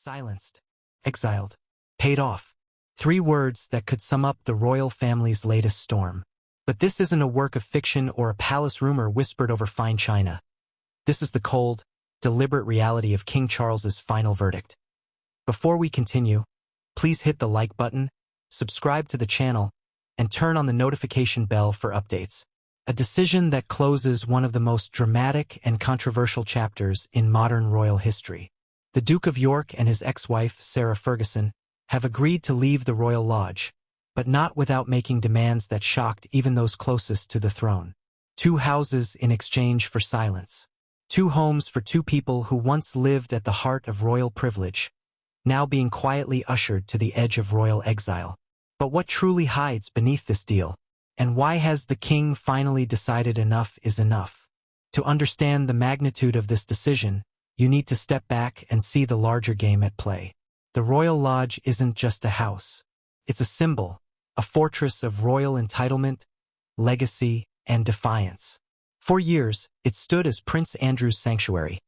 Silenced, exiled, paid off. 3 words that could sum up the royal family's latest storm. But this isn't a work of fiction or a palace rumor whispered over fine china. This is the cold, deliberate reality of King Charles's final verdict. Before we continue, please hit the like button, subscribe to the channel, and turn on the notification bell for updates. A decision that closes one of the most dramatic and controversial chapters in modern royal history. The Duke of York and his ex-wife, Sarah Ferguson, have agreed to leave the royal lodge, but not without making demands that shocked even those closest to the throne. 2 houses in exchange for silence. 2 homes for 2 people who once lived at the heart of royal privilege, now being quietly ushered to the edge of royal exile. But what truly hides beneath this deal? And why has the king finally decided enough is enough? To understand the magnitude of this decision, you need to step back and see the larger game at play. The Royal Lodge isn't just a house. It's a symbol, a fortress of royal entitlement, legacy, and defiance. For years, it stood as Prince Andrew's sanctuary,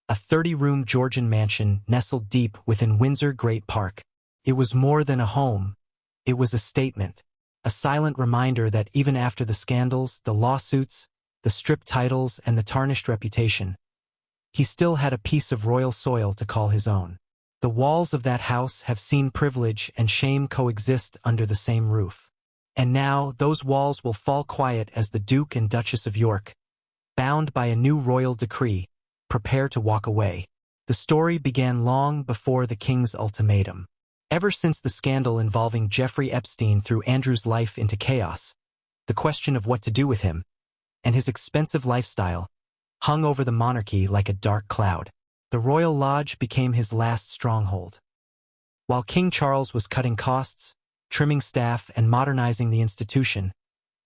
a 30-room Georgian mansion nestled deep within Windsor Great Park. It was more than a home. It was a statement, a silent reminder that even after the scandals, the lawsuits, the stripped titles, and the tarnished reputation, he still had a piece of royal soil to call his own. The walls of that house have seen privilege and shame coexist under the same roof. And now, those walls will fall quiet as the Duke and Duchess of York, bound by a new royal decree, prepare to walk away. The story began long before the king's ultimatum. Ever since the scandal involving Jeffrey Epstein threw Andrew's life into chaos, the question of what to do with him, and his expensive lifestyle, hung over the monarchy like a dark cloud. The Royal Lodge became his last stronghold. While King Charles was cutting costs, trimming staff, and modernizing the institution,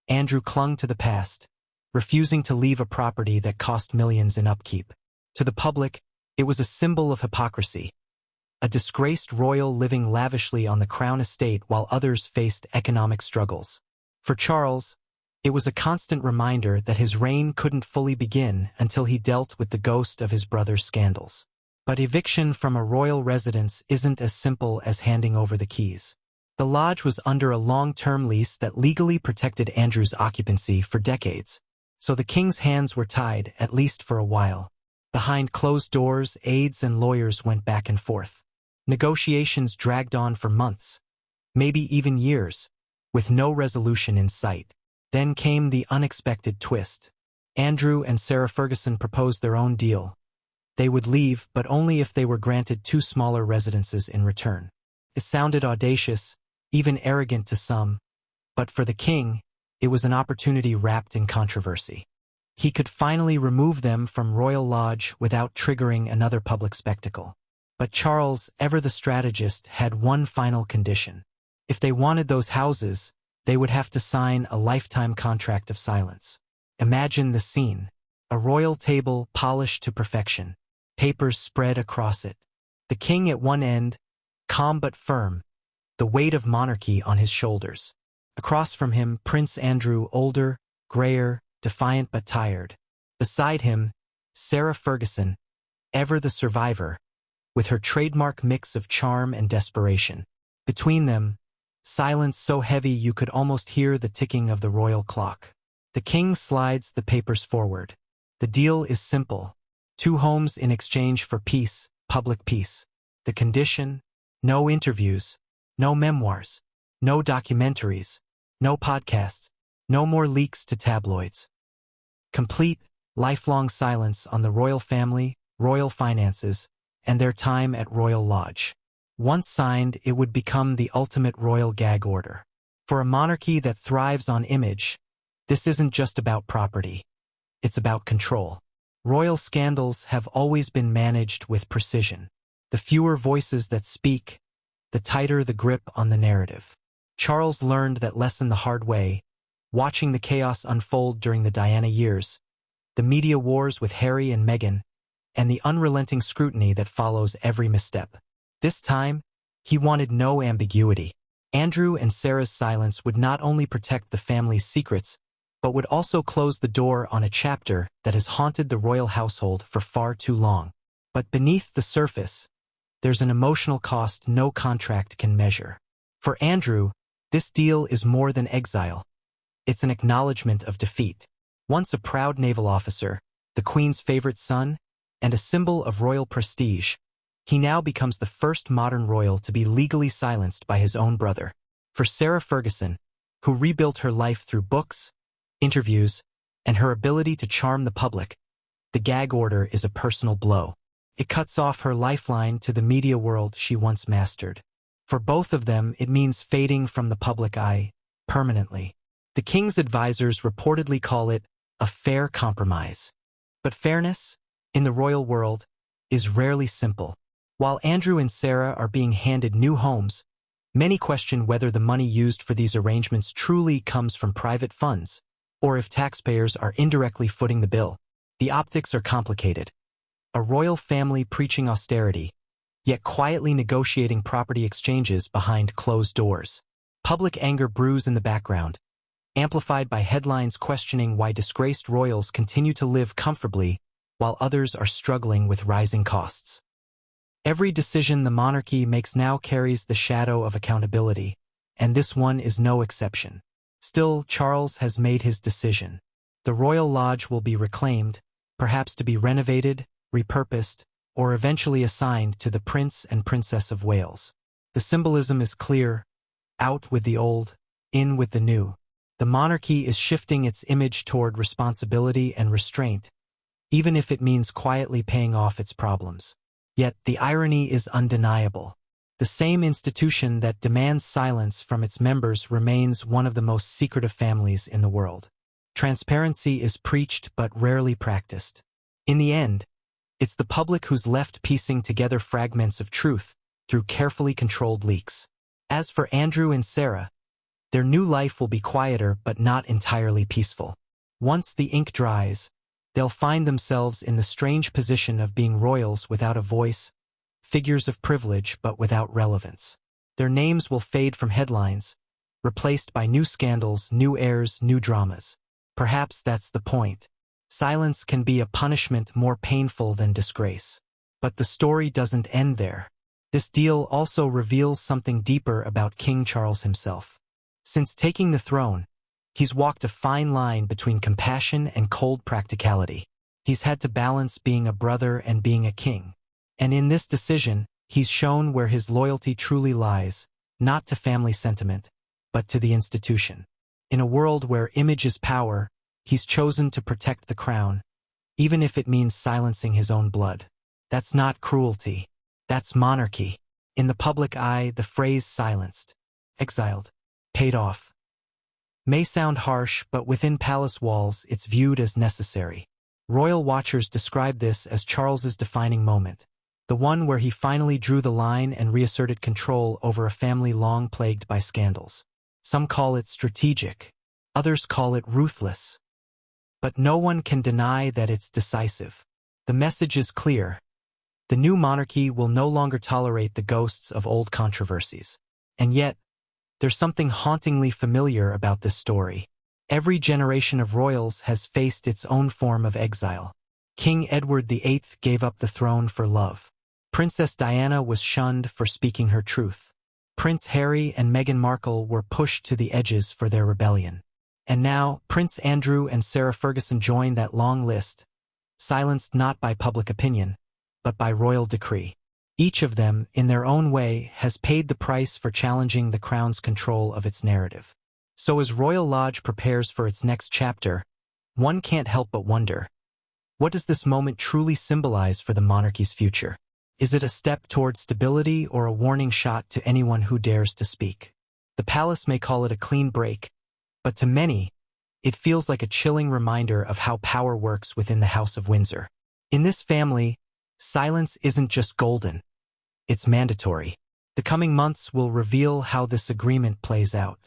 Andrew clung to the past, refusing to leave a property that cost millions in upkeep. To the public, it was a symbol of hypocrisy. A disgraced royal living lavishly on the crown estate while others faced economic struggles. For Charles, it was a constant reminder that his reign couldn't fully begin until he dealt with the ghost of his brother's scandals. But eviction from a royal residence isn't as simple as handing over the keys. The lodge was under a long-term lease that legally protected Andrew's occupancy for decades, so the king's hands were tied, at least for a while. Behind closed doors, aides and lawyers went back and forth. Negotiations dragged on for months, maybe even years, with no resolution in sight. Then came the unexpected twist. Andrew and Sarah Ferguson proposed their own deal. They would leave, but only if they were granted 2 smaller residences in return. It sounded audacious, even arrogant to some, but for the king, it was an opportunity wrapped in controversy. He could finally remove them from Royal Lodge without triggering another public spectacle. But Charles, ever the strategist, had one final condition. If they wanted those houses, they would have to sign a lifetime contract of silence. Imagine the scene. A royal table polished to perfection, papers spread across it. The king at one end, calm but firm, the weight of monarchy on his shoulders. Across from him, Prince Andrew, older, grayer, defiant but tired. Beside him, Sarah Ferguson, ever the survivor, with her trademark mix of charm and desperation. Between them, silence so heavy you could almost hear the ticking of the royal clock. The king slides the papers forward. The deal is simple. 2 homes in exchange for peace, public peace. The condition? No interviews, no memoirs, no documentaries, no podcasts, no more leaks to tabloids. Complete, lifelong silence on the royal family, royal finances, and their time at Royal Lodge. Once signed, it would become the ultimate royal gag order. For a monarchy that thrives on image, this isn't just about property. It's about control. Royal scandals have always been managed with precision. The fewer voices that speak, the tighter the grip on the narrative. Charles learned that lesson the hard way, watching the chaos unfold during the Diana years, the media wars with Harry and Meghan, and the unrelenting scrutiny that follows every misstep. This time, he wanted no ambiguity. Andrew and Sarah's silence would not only protect the family's secrets, but would also close the door on a chapter that has haunted the royal household for far too long. But beneath the surface, there's an emotional cost no contract can measure. For Andrew, this deal is more than exile. It's an acknowledgement of defeat. Once a proud naval officer, the Queen's favorite son, and a symbol of royal prestige, he now becomes the first modern royal to be legally silenced by his own brother. For Sarah Ferguson, who rebuilt her life through books, interviews, and her ability to charm the public, the gag order is a personal blow. It cuts off her lifeline to the media world she once mastered. For both of them, it means fading from the public eye permanently. The king's advisors reportedly call it a fair compromise. But fairness, in the royal world, is rarely simple. While Andrew and Sarah are being handed new homes, many question whether the money used for these arrangements truly comes from private funds, or if taxpayers are indirectly footing the bill. The optics are complicated. A royal family preaching austerity, yet quietly negotiating property exchanges behind closed doors. Public anger brews in the background, amplified by headlines questioning why disgraced royals continue to live comfortably while others are struggling with rising costs. Every decision the monarchy makes now carries the shadow of accountability, and this one is no exception. Still, Charles has made his decision. The royal lodge will be reclaimed, perhaps to be renovated, repurposed, or eventually assigned to the Prince and Princess of Wales. The symbolism is clear: out with the old, in with the new. The monarchy is shifting its image toward responsibility and restraint, even if it means quietly paying off its problems. Yet the irony is undeniable. The same institution that demands silence from its members remains one of the most secretive families in the world. Transparency is preached but rarely practiced. In the end, it's the public who's left piecing together fragments of truth through carefully controlled leaks. As for Andrew and Sarah, their new life will be quieter but not entirely peaceful. Once the ink dries, they'll find themselves in the strange position of being royals without a voice, figures of privilege but without relevance. Their names will fade from headlines, replaced by new scandals, new airs, new dramas. Perhaps that's the point. Silence can be a punishment more painful than disgrace. But the story doesn't end there. This deal also reveals something deeper about King Charles himself. Since taking the throne, he's walked a fine line between compassion and cold practicality. He's had to balance being a brother and being a king. And in this decision, he's shown where his loyalty truly lies, not to family sentiment, but to the institution. In a world where image is power, he's chosen to protect the crown, even if it means silencing his own blood. That's not cruelty. That's monarchy. In the public eye, the phrase silenced, exiled, paid off may sound harsh, but within palace walls, it's viewed as necessary. Royal watchers describe this as Charles's defining moment, the one where he finally drew the line and reasserted control over a family long plagued by scandals. Some call it strategic, others call it ruthless. But no one can deny that it's decisive. The message is clear. The new monarchy will no longer tolerate the ghosts of old controversies. And yet, there's something hauntingly familiar about this story. Every generation of royals has faced its own form of exile. King Edward VIII gave up the throne for love. Princess Diana was shunned for speaking her truth. Prince Harry and Meghan Markle were pushed to the edges for their rebellion. And now, Prince Andrew and Sarah Ferguson join that long list, silenced not by public opinion, but by royal decree. Each of them, in their own way, has paid the price for challenging the crown's control of its narrative. So as Royal Lodge prepares for its next chapter, one can't help but wonder, what does this moment truly symbolize for the monarchy's future? Is it a step toward stability or a warning shot to anyone who dares to speak? The palace may call it a clean break, but to many, it feels like a chilling reminder of how power works within the House of Windsor. In this family, silence isn't just golden, it's mandatory. The coming months will reveal how this agreement plays out.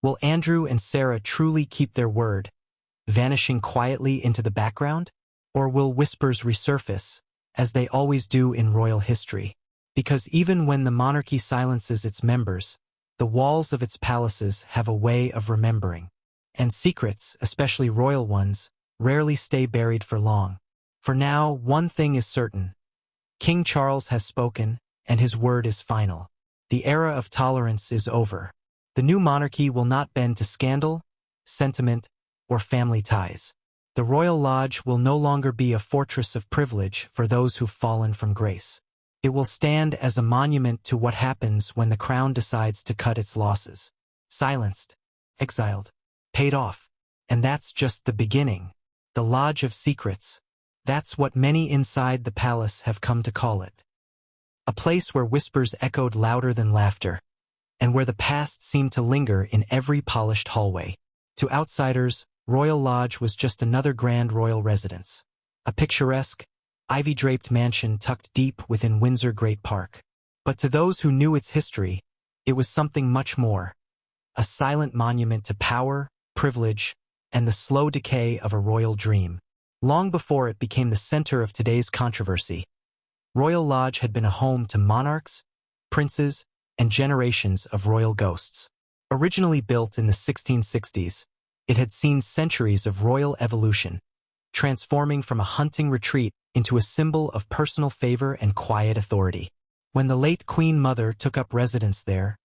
Will Andrew and Sarah truly keep their word, vanishing quietly into the background? Or will whispers resurface, as they always do in royal history? Because even when the monarchy silences its members, the walls of its palaces have a way of remembering. And secrets, especially royal ones, rarely stay buried for long. For now, one thing is certain. King Charles has spoken, and his word is final. The era of tolerance is over. The new monarchy will not bend to scandal, sentiment, or family ties. The Royal Lodge will no longer be a fortress of privilege for those who've fallen from grace. It will stand as a monument to what happens when the crown decides to cut its losses. Silenced, exiled, paid off. And that's just the beginning. The Lodge of Secrets. That's what many inside the palace have come to call it. A place where whispers echoed louder than laughter, and where the past seemed to linger in every polished hallway. To outsiders, Royal Lodge was just another grand royal residence. A picturesque, ivy-draped mansion tucked deep within Windsor Great Park. But to those who knew its history, it was something much more. A silent monument to power, privilege, and the slow decay of a royal dream. Long before it became the center of today's controversy, Royal Lodge had been a home to monarchs, princes, and generations of royal ghosts. Originally built in the 1660s, it had seen centuries of royal evolution, transforming from a hunting retreat into a symbol of personal favor and quiet authority. When the late Queen Mother took up residence there,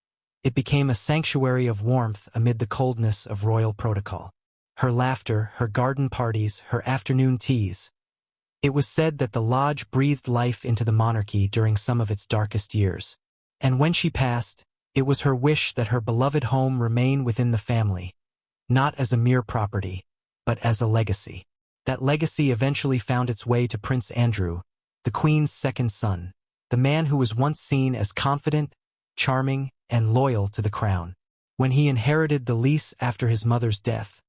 it became a sanctuary of warmth amid the coldness of royal protocol. Her laughter, her garden parties, her afternoon teas. It was said that the lodge breathed life into the monarchy during some of its darkest years. And when she passed, it was her wish that her beloved home remain within the family, not as a mere property, but as a legacy. That legacy eventually found its way to Prince Andrew, the Queen's second son, the man who was once seen as confident, charming, and loyal to the crown. When he inherited the lease after his mother's death,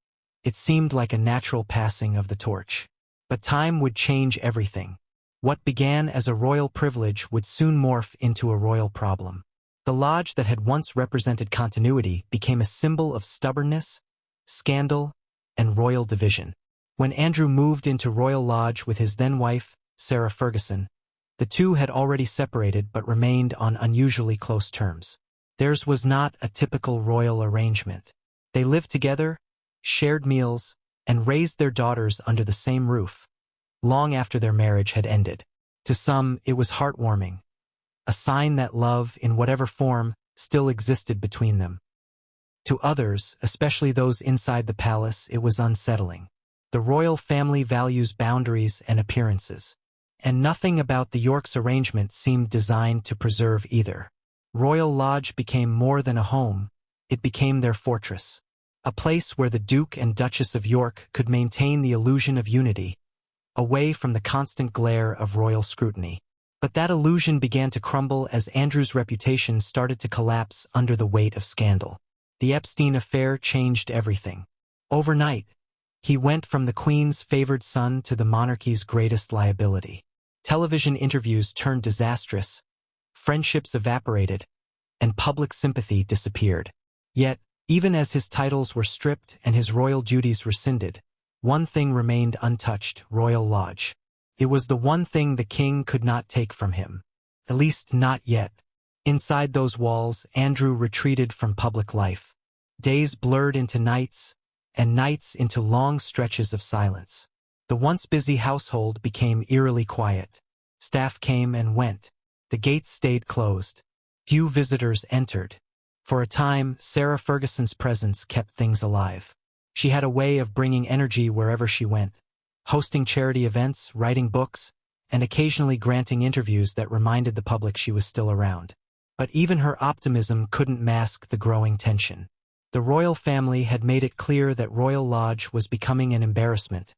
it seemed like a natural passing of the torch. But time would change everything. What began as a royal privilege would soon morph into a royal problem. The lodge that had once represented continuity became a symbol of stubbornness, scandal, and royal division. When Andrew moved into Royal Lodge with his then-wife, Sarah Ferguson, the two had already separated but remained on unusually close terms. Theirs was not a typical royal arrangement. They lived together, shared meals, and raised their daughters under the same roof, long after their marriage had ended. To some, it was heartwarming, a sign that love, in whatever form, still existed between them. To others, especially those inside the palace, it was unsettling. The royal family values boundaries and appearances, and nothing about the Yorks' arrangement seemed designed to preserve either. Royal Lodge became more than a home, it became their fortress. A place where the Duke and Duchess of York could maintain the illusion of unity, away from the constant glare of royal scrutiny. But that illusion began to crumble as Andrew's reputation started to collapse under the weight of scandal. The Epstein affair changed everything. Overnight, he went from the Queen's favored son to the monarchy's greatest liability. Television interviews turned disastrous, friendships evaporated, and public sympathy disappeared. Yet, even as his titles were stripped and his royal duties rescinded, one thing remained untouched: Royal Lodge. It was the one thing the king could not take from him. At least not yet. Inside those walls, Andrew retreated from public life. Days blurred into nights, and nights into long stretches of silence. The once busy household became eerily quiet. Staff came and went. The gates stayed closed. Few visitors entered. For a time, Sarah Ferguson's presence kept things alive. She had a way of bringing energy wherever she went, hosting charity events, writing books, and occasionally granting interviews that reminded the public she was still around. But even her optimism couldn't mask the growing tension. The royal family had made it clear that Royal Lodge was becoming an embarrassment,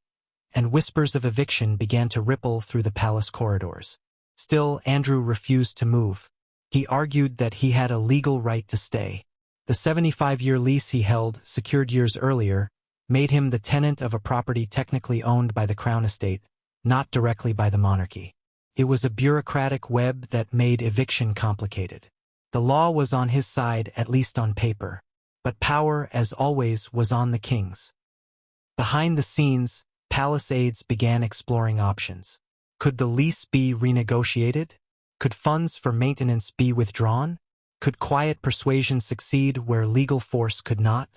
and whispers of eviction began to ripple through the palace corridors. Still, Andrew refused to move. He argued that he had a legal right to stay. The 75-year lease he held, secured years earlier, made him the tenant of a property technically owned by the Crown Estate, not directly by the monarchy. It was a bureaucratic web that made eviction complicated. The law was on his side, at least on paper, but power, as always, was on the king's. Behind the scenes, palace aides began exploring options. Could the lease be renegotiated? Could funds for maintenance be withdrawn? Could quiet persuasion succeed where legal force could not?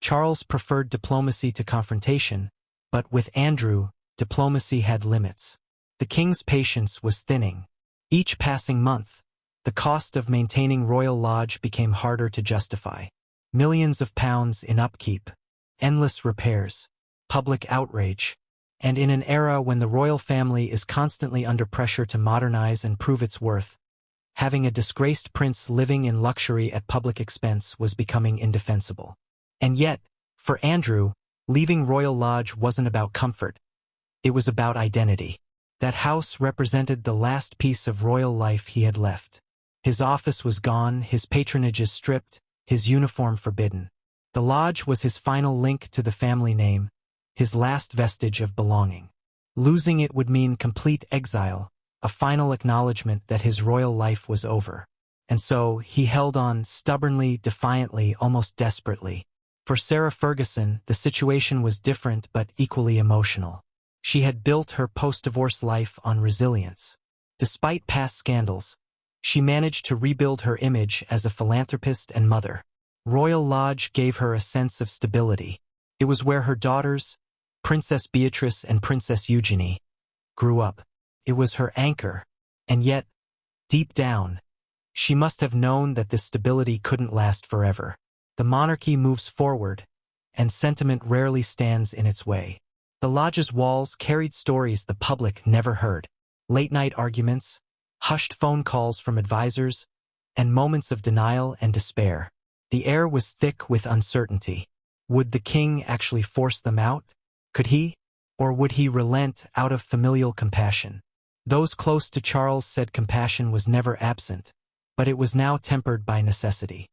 Charles preferred diplomacy to confrontation, but with Andrew, diplomacy had limits. The king's patience was thinning. Each passing month, The cost of maintaining Royal Lodge became harder to justify. Millions of pounds in upkeep, endless repairs, public outrage, and in an era when the royal family is constantly under pressure to modernize and prove its worth, having a disgraced prince living in luxury at public expense was becoming indefensible. And yet, for Andrew, leaving Royal Lodge wasn't about comfort. It was about identity. That house represented the last piece of royal life he had left. His office was gone, his patronages stripped, his uniform forbidden. The lodge was his final link to the family name, his last vestige of belonging. Losing it would mean complete exile, a final acknowledgement that his royal life was over. And so, he held on stubbornly, defiantly, almost desperately. For Sarah Ferguson, the situation was different but equally emotional. She had built her post-divorce life on resilience. Despite past scandals, she managed to rebuild her image as a philanthropist and mother. Royal Lodge gave her a sense of stability. It was where her daughters, Princess Beatrice and Princess Eugenie, grew up. It was her anchor. And yet, deep down, she must have known that this stability couldn't last forever. The monarchy moves forward, and sentiment rarely stands in its way. The lodge's walls carried stories the public never heard. Late-night arguments, hushed phone calls from advisors, and moments of denial and despair. The air was thick with uncertainty. Would the king actually force them out? Could he? Or would he relent out of familial compassion? Those close to Charles said compassion was never absent, but it was now tempered by necessity.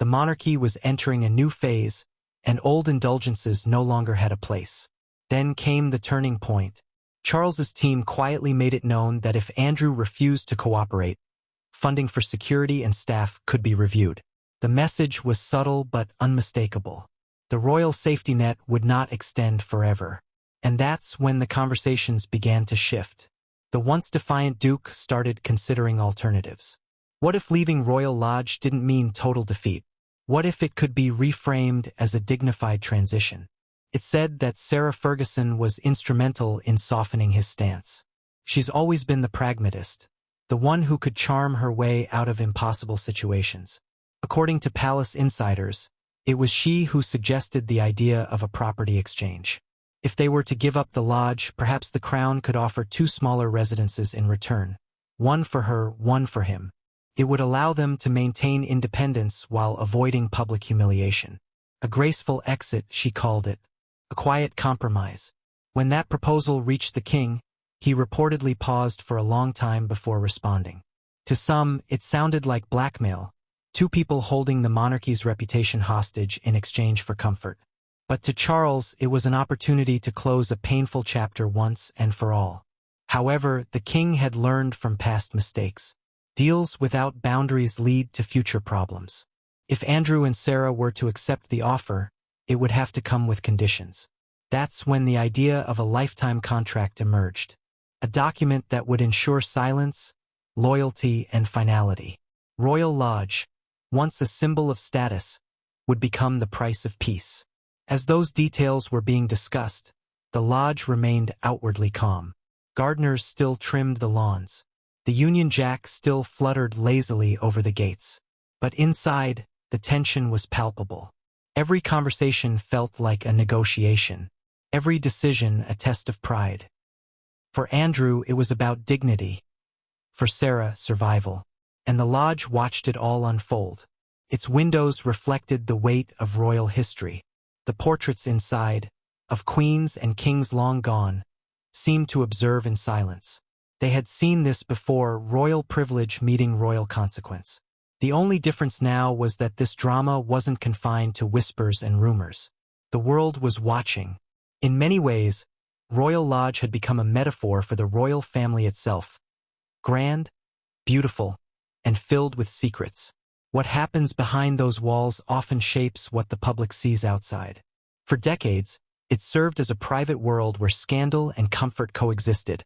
The monarchy was entering a new phase, and old indulgences no longer had a place. Then came the turning point. Charles's team quietly made it known that if Andrew refused to cooperate, funding for security and staff could be reviewed. The message was subtle but unmistakable. The royal safety net would not extend forever. And that's when the conversations began to shift. The once defiant Duke started considering alternatives. What if leaving Royal Lodge didn't mean total defeat? What if it could be reframed as a dignified transition? It said that Sarah Ferguson was instrumental in softening his stance. She's always been the pragmatist, the one who could charm her way out of impossible situations. According to palace insiders, it was she who suggested the idea of a property exchange. If they were to give up the lodge, perhaps the crown could offer 2 smaller residences in return. One for her, one for him. It would allow them to maintain independence while avoiding public humiliation. A graceful exit, she called it. A quiet compromise. When that proposal reached the king, he reportedly paused for a long time before responding. To some, it sounded like blackmail, 2 people holding the monarchy's reputation hostage in exchange for comfort. But to Charles, it was an opportunity to close a painful chapter once and for all. However, the king had learned from past mistakes. Deals without boundaries lead to future problems. If Andrew and Sarah were to accept the offer, it would have to come with conditions. That's when the idea of a lifetime contract emerged. A document that would ensure silence, loyalty, and finality. Royal Lodge, once a symbol of status, would become the price of peace. As those details were being discussed, the lodge remained outwardly calm. Gardeners still trimmed the lawns. The Union Jack still fluttered lazily over the gates. But inside, the tension was palpable. Every conversation felt like a negotiation. Every decision a test of pride. For Andrew, it was about dignity. For Sarah, survival. And the lodge watched it all unfold. Its windows reflected the weight of royal history. The portraits inside, of queens and kings long gone, seemed to observe in silence. They had seen this before, royal privilege meeting royal consequence. The only difference now was that this drama wasn't confined to whispers and rumors. The world was watching. In many ways, Royal Lodge had become a metaphor for the royal family itself. Grand, beautiful, and filled with secrets. What happens behind those walls often shapes what the public sees outside. For decades, it served as a private world where scandal and comfort coexisted,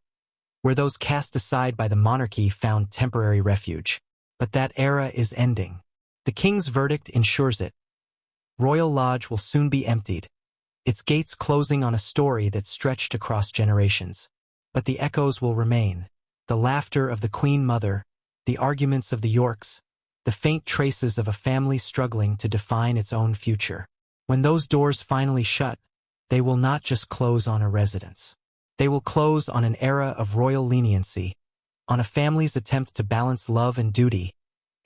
where those cast aside by the monarchy found temporary refuge. But that era is ending. The king's verdict ensures it. Royal Lodge will soon be emptied, its gates closing on a story that stretched across generations. But the echoes will remain. The laughter of the Queen Mother, the arguments of the Yorks, the faint traces of a family struggling to define its own future. When those doors finally shut, they will not just close on a residence. They will close on an era of royal leniency, on a family's attempt to balance love and duty,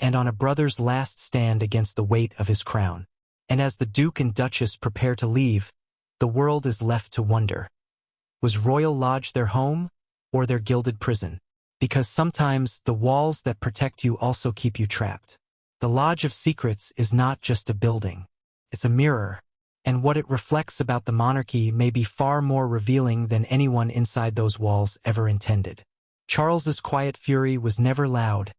and on a brother's last stand against the weight of his crown. And as the Duke and Duchess prepare to leave, the world is left to wonder. Was Royal Lodge their home, or their gilded prison? Because sometimes the walls that protect you also keep you trapped. The Lodge of Secrets is not just a building. It's a mirror, and what it reflects about the monarchy may be far more revealing than anyone inside those walls ever intended. Charles's quiet fury was never loud,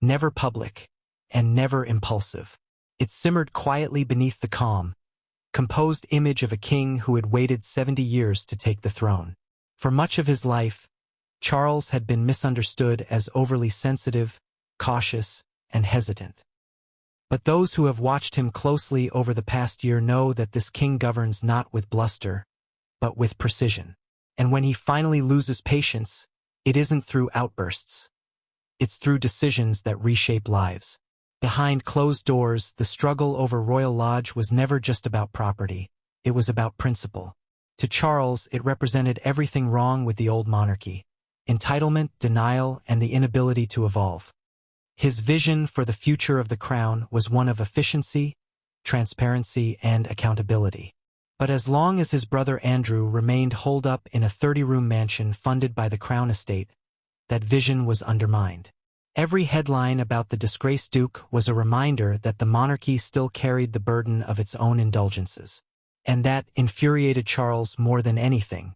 never public, and never impulsive. It simmered quietly beneath the calm, composed image of a king who had waited 70 years to take the throne. For much of his life, Charles had been misunderstood as overly sensitive, cautious, and hesitant. But those who have watched him closely over the past year know that this king governs not with bluster, but with precision. And when he finally loses patience, it isn't through outbursts. It's through decisions that reshape lives. Behind closed doors, the struggle over Royal Lodge was never just about property. It was about principle. To Charles, it represented everything wrong with the old monarchy: entitlement, denial, and the inability to evolve. His vision for the future of the crown was one of efficiency, transparency, and accountability. But as long as his brother Andrew remained holed up in a 30-room mansion funded by the Crown Estate, that vision was undermined. Every headline about the disgraced Duke was a reminder that the monarchy still carried the burden of its own indulgences. And that infuriated Charles more than anything.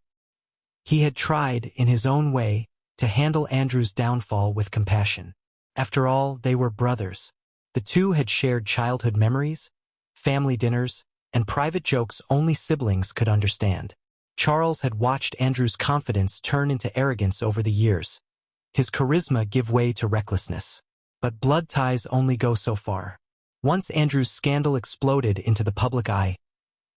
He had tried, in his own way, to handle Andrew's downfall with compassion. After all, they were brothers. The two had shared childhood memories, family dinners, and private jokes only siblings could understand. Charles had watched Andrew's confidence turn into arrogance over the years, his charisma give way to recklessness. But blood ties only go so far. Once Andrew's scandal exploded into the public eye,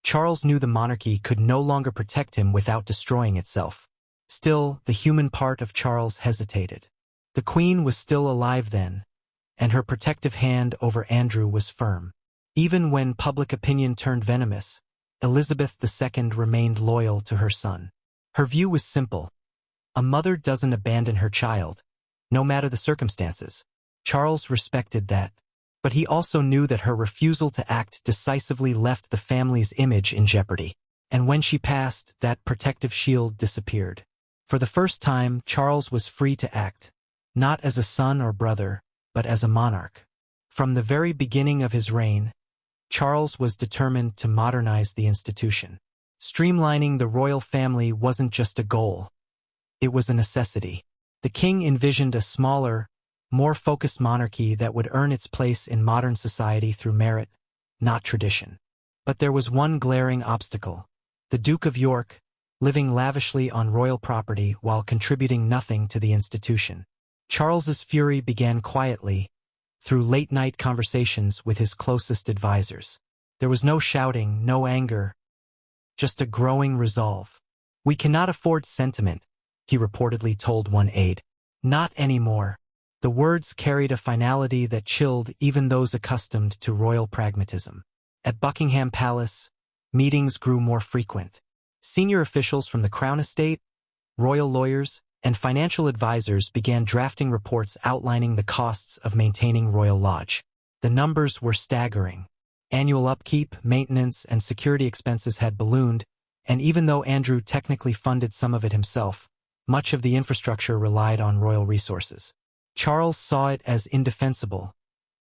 Charles knew the monarchy could no longer protect him without destroying itself. Still, the human part of Charles hesitated. The Queen was still alive then, and her protective hand over Andrew was firm. Even when public opinion turned venomous, Elizabeth II remained loyal to her son. Her view was simple: a mother doesn't abandon her child, no matter the circumstances. Charles respected that, but he also knew that her refusal to act decisively left the family's image in jeopardy. And when she passed, that protective shield disappeared. For the first time, Charles was free to act, not as a son or brother, but as a monarch. From the very beginning of his reign, Charles was determined to modernize the institution. Streamlining the royal family wasn't just a goal. It was a necessity. The king envisioned a smaller, more focused monarchy that would earn its place in modern society through merit, not tradition. But there was one glaring obstacle: the Duke of York, living lavishly on royal property while contributing nothing to the institution. Charles's fury began quietly, through late-night conversations with his closest advisors. There was no shouting, no anger, just a growing resolve. "We cannot afford sentiment," he reportedly told one aide. "Not anymore." The words carried a finality that chilled even those accustomed to royal pragmatism. At Buckingham Palace, meetings grew more frequent. Senior officials from the Crown Estate, royal lawyers, and financial advisors began drafting reports outlining the costs of maintaining Royal Lodge. The numbers were staggering. Annual upkeep, maintenance, and security expenses had ballooned, and even though Andrew technically funded some of it himself, much of the infrastructure relied on royal resources. Charles saw it as indefensible,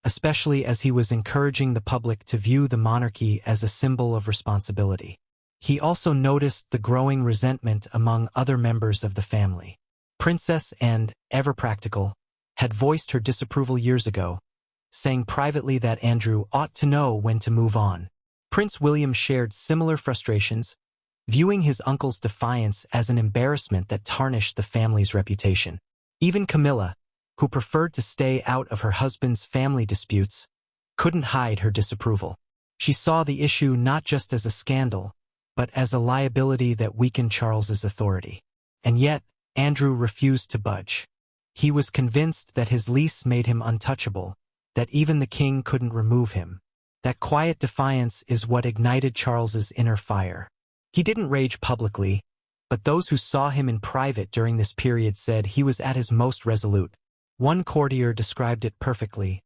especially as he was encouraging the public to view the monarchy as a symbol of responsibility. He also noticed the growing resentment among other members of the family. Princess Anne, ever practical, had voiced her disapproval years ago, saying privately that Andrew ought to know when to move on. Prince William shared similar frustrations, viewing his uncle's defiance as an embarrassment that tarnished the family's reputation. Even Camilla, who preferred to stay out of her husband's family disputes, couldn't hide her disapproval. She saw the issue not just as a scandal, but as a liability that weakened Charles's authority. And yet, Andrew refused to budge. He was convinced that his lease made him untouchable, that even the king couldn't remove him. That quiet defiance is what ignited Charles's inner fire. He didn't rage publicly, but those who saw him in private during this period said he was at his most resolute. One courtier described it perfectly.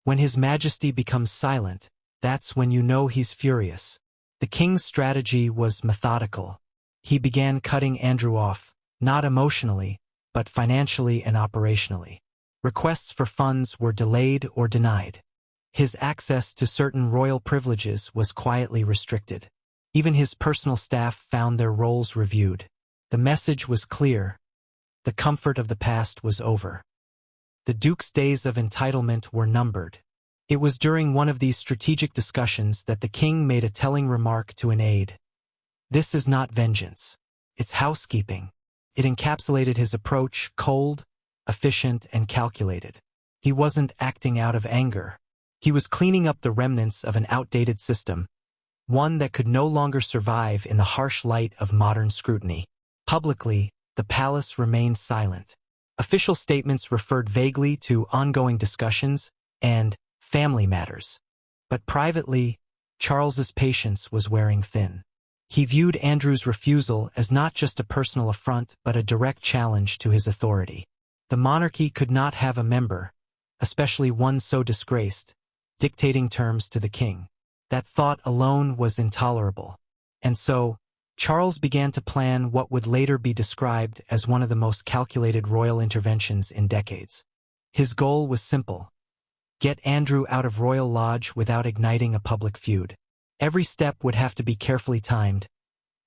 When His Majesty becomes silent, that's when you know he's furious. The king's strategy was methodical. He began cutting Andrew off, not emotionally, but financially and operationally. Requests for funds were delayed or denied. His access to certain royal privileges was quietly restricted. Even his personal staff found their roles reviewed. The message was clear. The comfort of the past was over. The Duke's days of entitlement were numbered. It was during one of these strategic discussions that the king made a telling remark to an aide. "This is not vengeance. It's housekeeping." It encapsulated his approach, cold, efficient, and calculated. He wasn't acting out of anger. He was cleaning up the remnants of an outdated system, one that could no longer survive in the harsh light of modern scrutiny. Publicly, the palace remained silent. Official statements referred vaguely to ongoing discussions and family matters. But privately, Charles's patience was wearing thin. He viewed Andrew's refusal as not just a personal affront but a direct challenge to his authority. The monarchy could not have a member, especially one so disgraced, dictating terms to the king. That thought alone was intolerable. And so, Charles began to plan what would later be described as one of the most calculated royal interventions in decades. His goal was simple: get Andrew out of Royal Lodge without igniting a public feud. Every step would have to be carefully timed,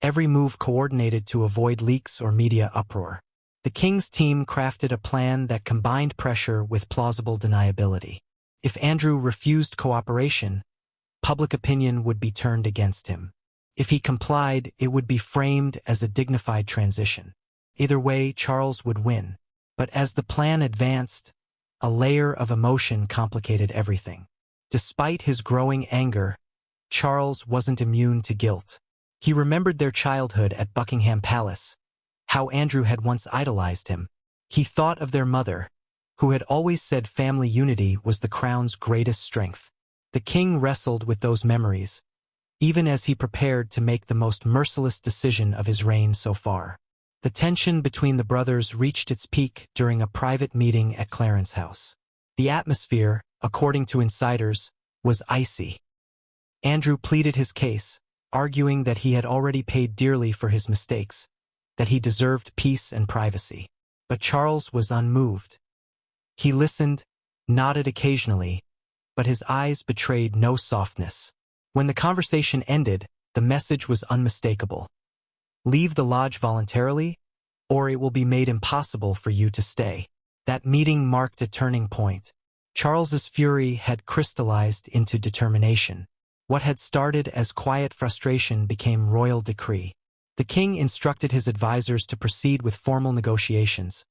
every move coordinated to avoid leaks or media uproar. The king's team crafted a plan that combined pressure with plausible deniability. If Andrew refused cooperation, public opinion would be turned against him. If he complied, it would be framed as a dignified transition. Either way, Charles would win. But as the plan advanced, a layer of emotion complicated everything. Despite his growing anger, Charles wasn't immune to guilt. He remembered their childhood at Buckingham Palace, how Andrew had once idolized him. He thought of their mother, who had always said family unity was the crown's greatest strength. The king wrestled with those memories, even as he prepared to make the most merciless decision of his reign so far. The tension between the brothers reached its peak during a private meeting at Clarence House. The atmosphere, according to insiders, was icy. Andrew pleaded his case, arguing that he had already paid dearly for his mistakes, that he deserved peace and privacy. But Charles was unmoved. He listened, nodded occasionally, but his eyes betrayed no softness. When the conversation ended, the message was unmistakable. Leave the lodge voluntarily, or it will be made impossible for you to stay. That meeting marked a turning point. Charles's fury had crystallized into determination. What had started as quiet frustration became royal decree. The king instructed his advisors to proceed with formal negotiations,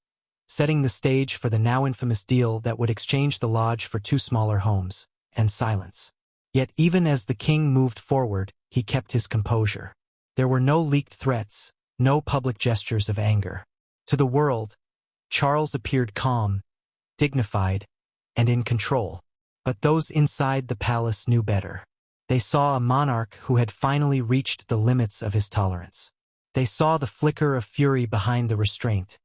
setting the stage for the now infamous deal that would exchange the lodge for 2 smaller homes, and silence. Yet even as the king moved forward, he kept his composure. There were no leaked threats, no public gestures of anger. To the world, Charles appeared calm, dignified, and in control. But those inside the palace knew better. They saw a monarch who had finally reached the limits of his tolerance. They saw the flicker of fury behind the restraint,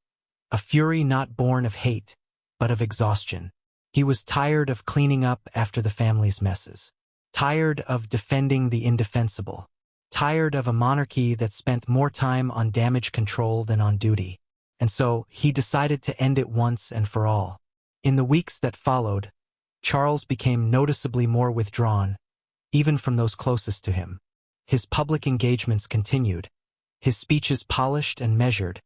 a fury not born of hate, but of exhaustion. He was tired of cleaning up after the family's messes, tired of defending the indefensible, tired of a monarchy that spent more time on damage control than on duty. And so he decided to end it once and for all. In the weeks that followed, Charles became noticeably more withdrawn, even from those closest to him. His public engagements continued, his speeches polished and measured,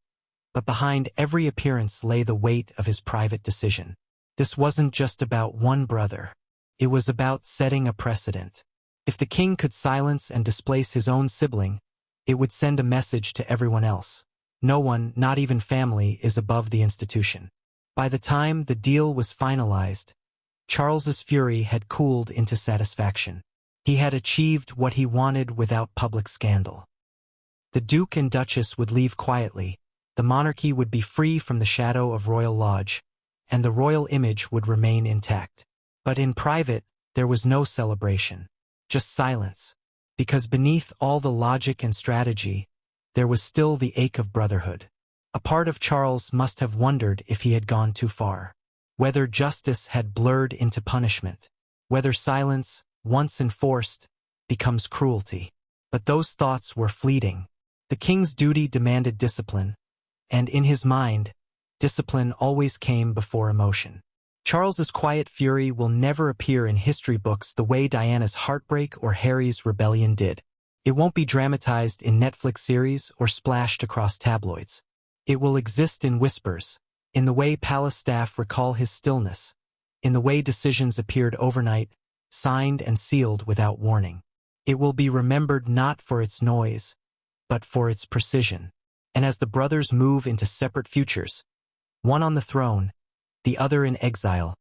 but behind every appearance lay the weight of his private decision. This wasn't just about one brother. It was about setting a precedent. If the king could silence and displace his own sibling, it would send a message to everyone else. No one, not even family, is above the institution. By the time the deal was finalized, Charles's fury had cooled into satisfaction. He had achieved what he wanted without public scandal. The Duke and Duchess would leave quietly, the monarchy would be free from the shadow of Royal Lodge, and the royal image would remain intact. But in private, there was no celebration, just silence, because beneath all the logic and strategy, there was still the ache of brotherhood. A part of Charles must have wondered if he had gone too far, whether justice had blurred into punishment, whether silence, once enforced, becomes cruelty. But those thoughts were fleeting. The king's duty demanded discipline, and in his mind, discipline always came before emotion. Charles's quiet fury will never appear in history books the way Diana's heartbreak or Harry's rebellion did. It won't be dramatized in Netflix series or splashed across tabloids. It will exist in whispers, in the way palace staff recall his stillness, in the way decisions appeared overnight, signed and sealed without warning. It will be remembered not for its noise, but for its precision. And as the brothers move into separate futures, one on the throne, the other in exile,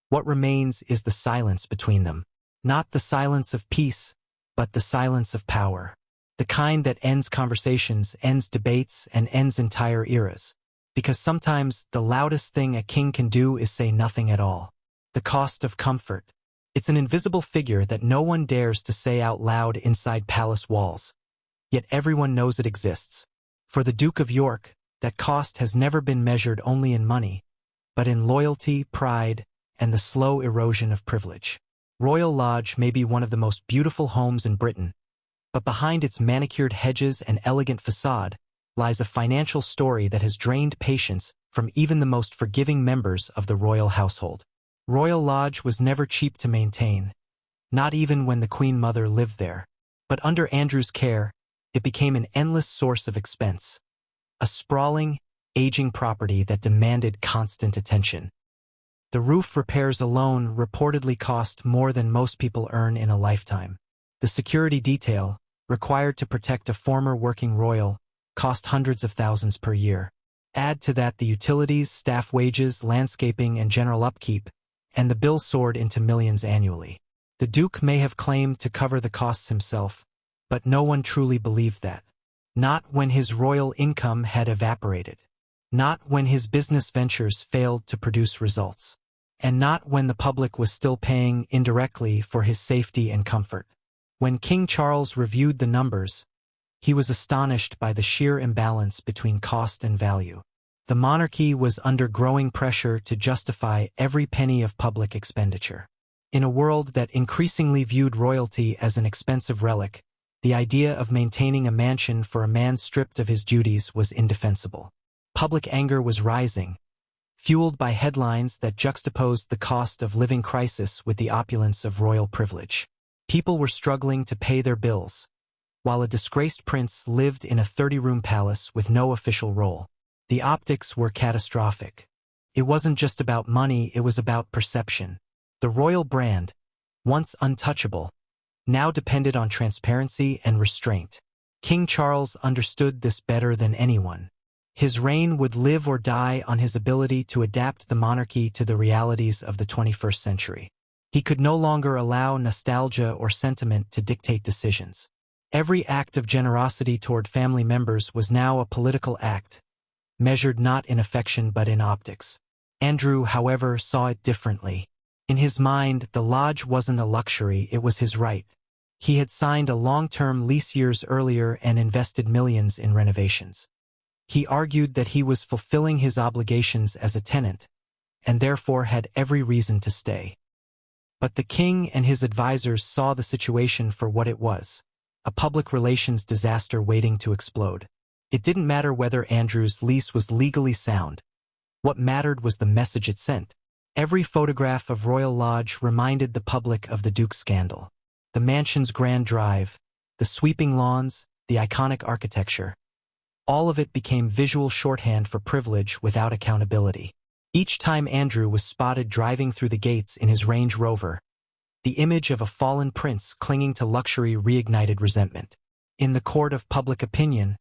what remains is the silence between them. Not the silence of peace, but the silence of power. The kind that ends conversations, ends debates, and ends entire eras. Because sometimes the loudest thing a king can do is say nothing at all. The cost of comfort. It's an invisible figure that no one dares to say out loud inside palace walls. Yet everyone knows it exists. For the Duke of York, that cost has never been measured only in money, but in loyalty, pride, and the slow erosion of privilege. Royal Lodge may be one of the most beautiful homes in Britain, but behind its manicured hedges and elegant facade lies a financial story that has drained patience from even the most forgiving members of the royal household. Royal Lodge was never cheap to maintain, not even when the Queen Mother lived there. But under Andrew's care, it became an endless source of expense. A sprawling, aging property that demanded constant attention. The roof repairs alone reportedly cost more than most people earn in a lifetime. The security detail, required to protect a former working royal, cost hundreds of thousands per year. Add to that the utilities, staff wages, landscaping, and general upkeep, and the bill soared into millions annually. The Duke may have claimed to cover the costs himself, but no one truly believed that. Not when his royal income had evaporated. Not when his business ventures failed to produce results. And not when the public was still paying indirectly for his safety and comfort. When King Charles reviewed the numbers, he was astonished by the sheer imbalance between cost and value. The monarchy was under growing pressure to justify every penny of public expenditure. In a world that increasingly viewed royalty as an expensive relic, the idea of maintaining a mansion for a man stripped of his duties was indefensible. Public anger was rising, fueled by headlines that juxtaposed the cost of living crisis with the opulence of royal privilege. People were struggling to pay their bills, while a disgraced prince lived in a 30-room palace with no official role. The optics were catastrophic. It wasn't just about money, it was about perception. The royal brand, once untouchable, now depended on transparency and restraint. King Charles understood this better than anyone. His reign would live or die on his ability to adapt the monarchy to the realities of the 21st century. He could no longer allow nostalgia or sentiment to dictate decisions. Every act of generosity toward family members was now a political act, measured not in affection but in optics. Andrew, however, saw it differently. In his mind, the lodge wasn't a luxury, it was his right. He had signed a long-term lease years earlier and invested millions in renovations. He argued that he was fulfilling his obligations as a tenant, and therefore had every reason to stay. But the king and his advisors saw the situation for what it was, a public relations disaster waiting to explode. It didn't matter whether Andrew's lease was legally sound. What mattered was the message it sent. Every photograph of Royal Lodge reminded the public of the Duke's scandal. The mansion's grand drive, the sweeping lawns, the iconic architecture. All of it became visual shorthand for privilege without accountability. Each time Andrew was spotted driving through the gates in his Range Rover, the image of a fallen prince clinging to luxury reignited resentment. In the court of public opinion,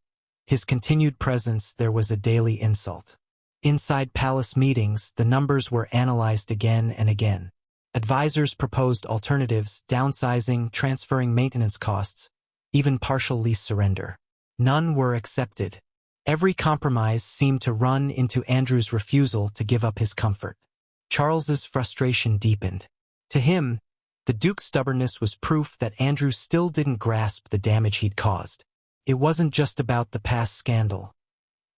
his continued presence there was a daily insult. Inside palace meetings, the numbers were analyzed again and again. Advisors proposed alternatives, downsizing, transferring maintenance costs, even partial lease surrender. None were accepted. Every compromise seemed to run into Andrew's refusal to give up his comfort. Charles's frustration deepened. To him, the Duke's stubbornness was proof that Andrew still didn't grasp the damage he'd caused. It wasn't just about the past scandal.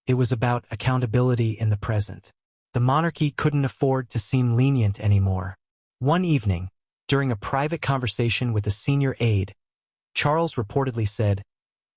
It was about accountability in the present. The monarchy couldn't afford to seem lenient anymore. One evening, during a private conversation with a senior aide, Charles reportedly said,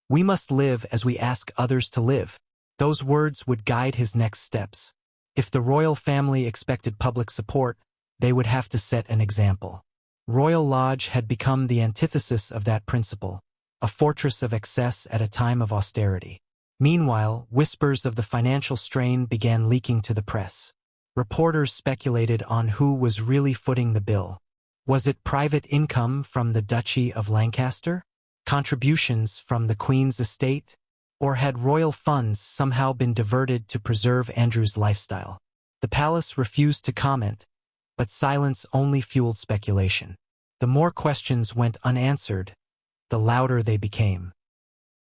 "We must live as we ask others to live." Those words would guide his next steps. If the royal family expected public support, they would have to set an example. Royal Lodge had become the antithesis of that principle, a fortress of excess at a time of austerity. Meanwhile, whispers of the financial strain began leaking to the press. Reporters speculated on who was really footing the bill. Was it private income from the Duchy of Lancaster? Contributions from the Queen's estate? Or had royal funds somehow been diverted to preserve Andrew's lifestyle? The palace refused to comment, but silence only fueled speculation. The more questions went unanswered, the louder they became.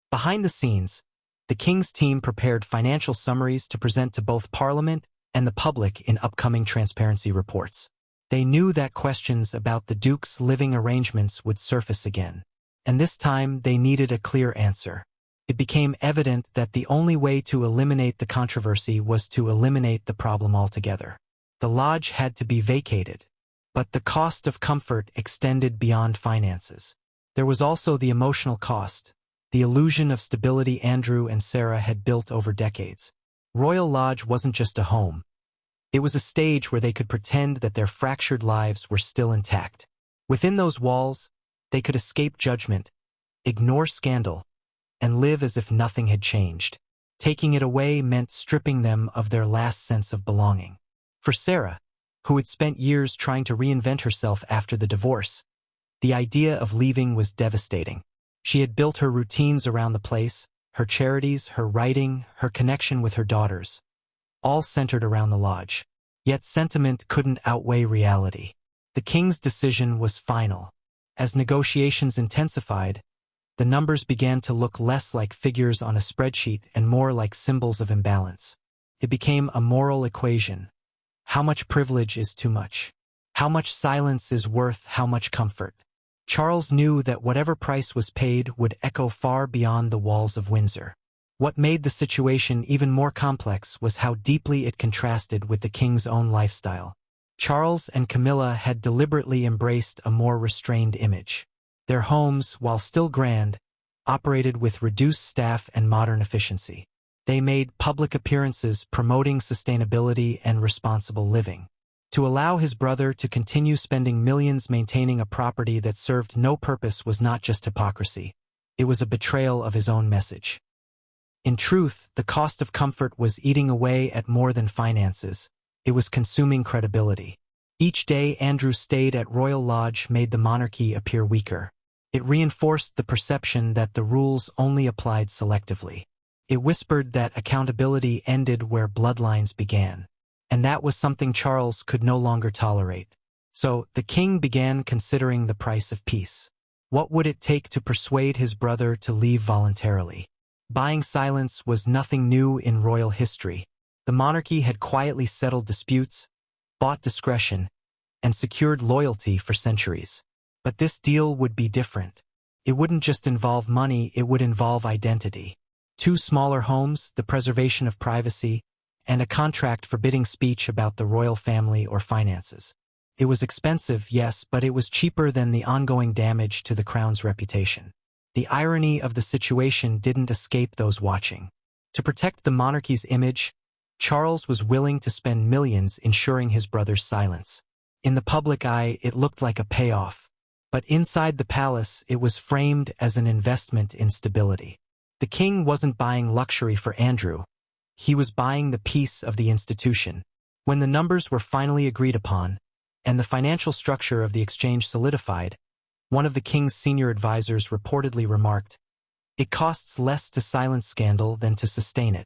Behind the scenes, the King's team prepared financial summaries to present to both Parliament and the public in upcoming transparency reports. They knew that questions about the Duke's living arrangements would surface again, and this time they needed a clear answer. It became evident that the only way to eliminate the controversy was to eliminate the problem altogether. The lodge had to be vacated, but the cost of comfort extended beyond finances. There was also the emotional cost, the illusion of stability Andrew and Sarah had built over decades. Royal Lodge wasn't just a home. It was a stage where they could pretend that their fractured lives were still intact. Within those walls, they could escape judgment, ignore scandal, and live as if nothing had changed. Taking it away meant stripping them of their last sense of belonging. For Sarah, who had spent years trying to reinvent herself after the divorce, the idea of leaving was devastating. She had built her routines around the place, her charities, her writing, her connection with her daughters, all centered around the lodge. Yet sentiment couldn't outweigh reality. The King's decision was final. As negotiations intensified, the numbers began to look less like figures on a spreadsheet and more like symbols of imbalance. It became a moral equation. How much privilege is too much? How much silence is worth how much comfort? Charles knew that whatever price was paid would echo far beyond the walls of Windsor. What made the situation even more complex was how deeply it contrasted with the King's own lifestyle. Charles and Camilla had deliberately embraced a more restrained image. Their homes, while still grand, operated with reduced staff and modern efficiency. They made public appearances promoting sustainability and responsible living. To allow his brother to continue spending millions maintaining a property that served no purpose was not just hypocrisy. It was a betrayal of his own message. In truth, the cost of comfort was eating away at more than finances. It was consuming credibility. Each day Andrew stayed at Royal Lodge made the monarchy appear weaker. It reinforced the perception that the rules only applied selectively. It whispered that accountability ended where bloodlines began. And that was something Charles could no longer tolerate. So, the King began considering the price of peace. What would it take to persuade his brother to leave voluntarily? Buying silence was nothing new in royal history. The monarchy had quietly settled disputes, bought discretion, and secured loyalty for centuries. But this deal would be different. It wouldn't just involve money, it would involve identity. 2 smaller homes, the preservation of privacy, and a contract forbidding speech about the royal family or finances. It was expensive, yes, but it was cheaper than the ongoing damage to the crown's reputation. The irony of the situation didn't escape those watching. To protect the monarchy's image, Charles was willing to spend millions ensuring his brother's silence. In the public eye, it looked like a payoff. But inside the palace, it was framed as an investment in stability. The King wasn't buying luxury for Andrew. He was buying the peace of the institution. When the numbers were finally agreed upon, and the financial structure of the exchange solidified, one of the King's senior advisors reportedly remarked, "It costs less to silence scandal than to sustain it."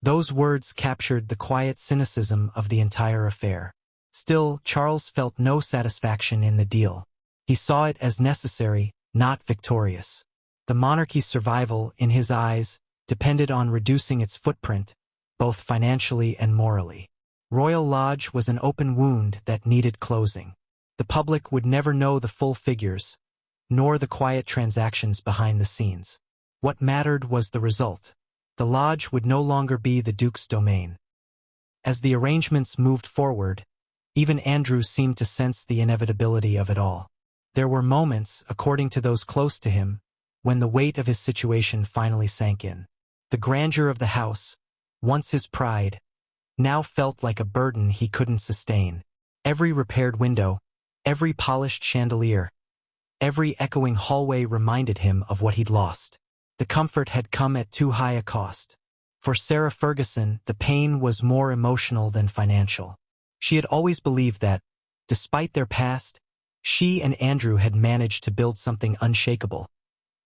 Those words captured the quiet cynicism of the entire affair. Still, Charles felt no satisfaction in the deal. He saw it as necessary, not victorious. The monarchy's survival, in his eyes, depended on reducing its footprint, both financially and morally. Royal Lodge was an open wound that needed closing. The public would never know the full figures, nor the quiet transactions behind the scenes. What mattered was the result. The lodge would no longer be the Duke's domain. As the arrangements moved forward, even Andrew seemed to sense the inevitability of it all. There were moments, according to those close to him, when the weight of his situation finally sank in. The grandeur of the house, once his pride, now felt like a burden he couldn't sustain. Every repaired window, every polished chandelier, every echoing hallway reminded him of what he'd lost. The comfort had come at too high a cost. For Sarah Ferguson, the pain was more emotional than financial. She had always believed that, despite their past, she and Andrew had managed to build something unshakable,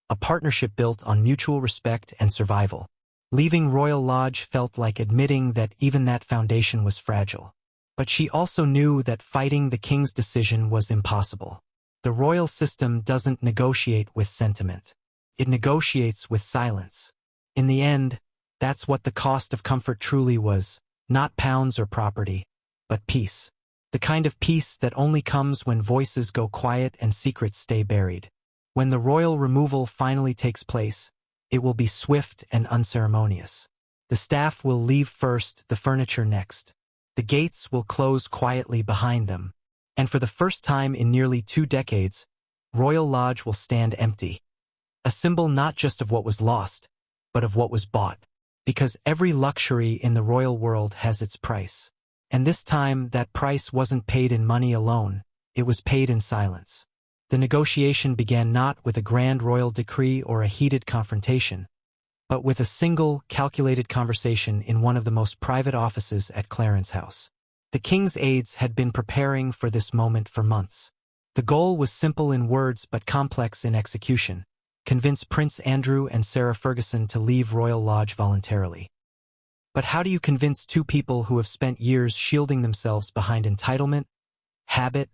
a partnership built on mutual respect and survival. Leaving Royal Lodge felt like admitting that even that foundation was fragile. But she also knew that fighting the king's decision was impossible. The royal system doesn't negotiate with sentiment. It negotiates with silence. In the end, that's what the cost of comfort truly was, not pounds or property, but peace. The kind of peace that only comes when voices go quiet and secrets stay buried. When the royal removal finally takes place, it will be swift and unceremonious. The staff will leave first, the furniture next. The gates will close quietly behind them. And for the first time in nearly 2 decades, Royal Lodge will stand empty. A symbol not just of what was lost, but of what was bought. Because every luxury in the royal world has its price. And this time, that price wasn't paid in money alone, it was paid in silence. The negotiation began not with a grand royal decree or a heated confrontation, but with a single, calculated conversation in one of the most private offices at Clarence House. The king's aides had been preparing for this moment for months. The goal was simple in words but complex in execution: convince Prince Andrew and Sarah Ferguson to leave Royal Lodge voluntarily. But how do you convince two people who have spent years shielding themselves behind entitlement, habit,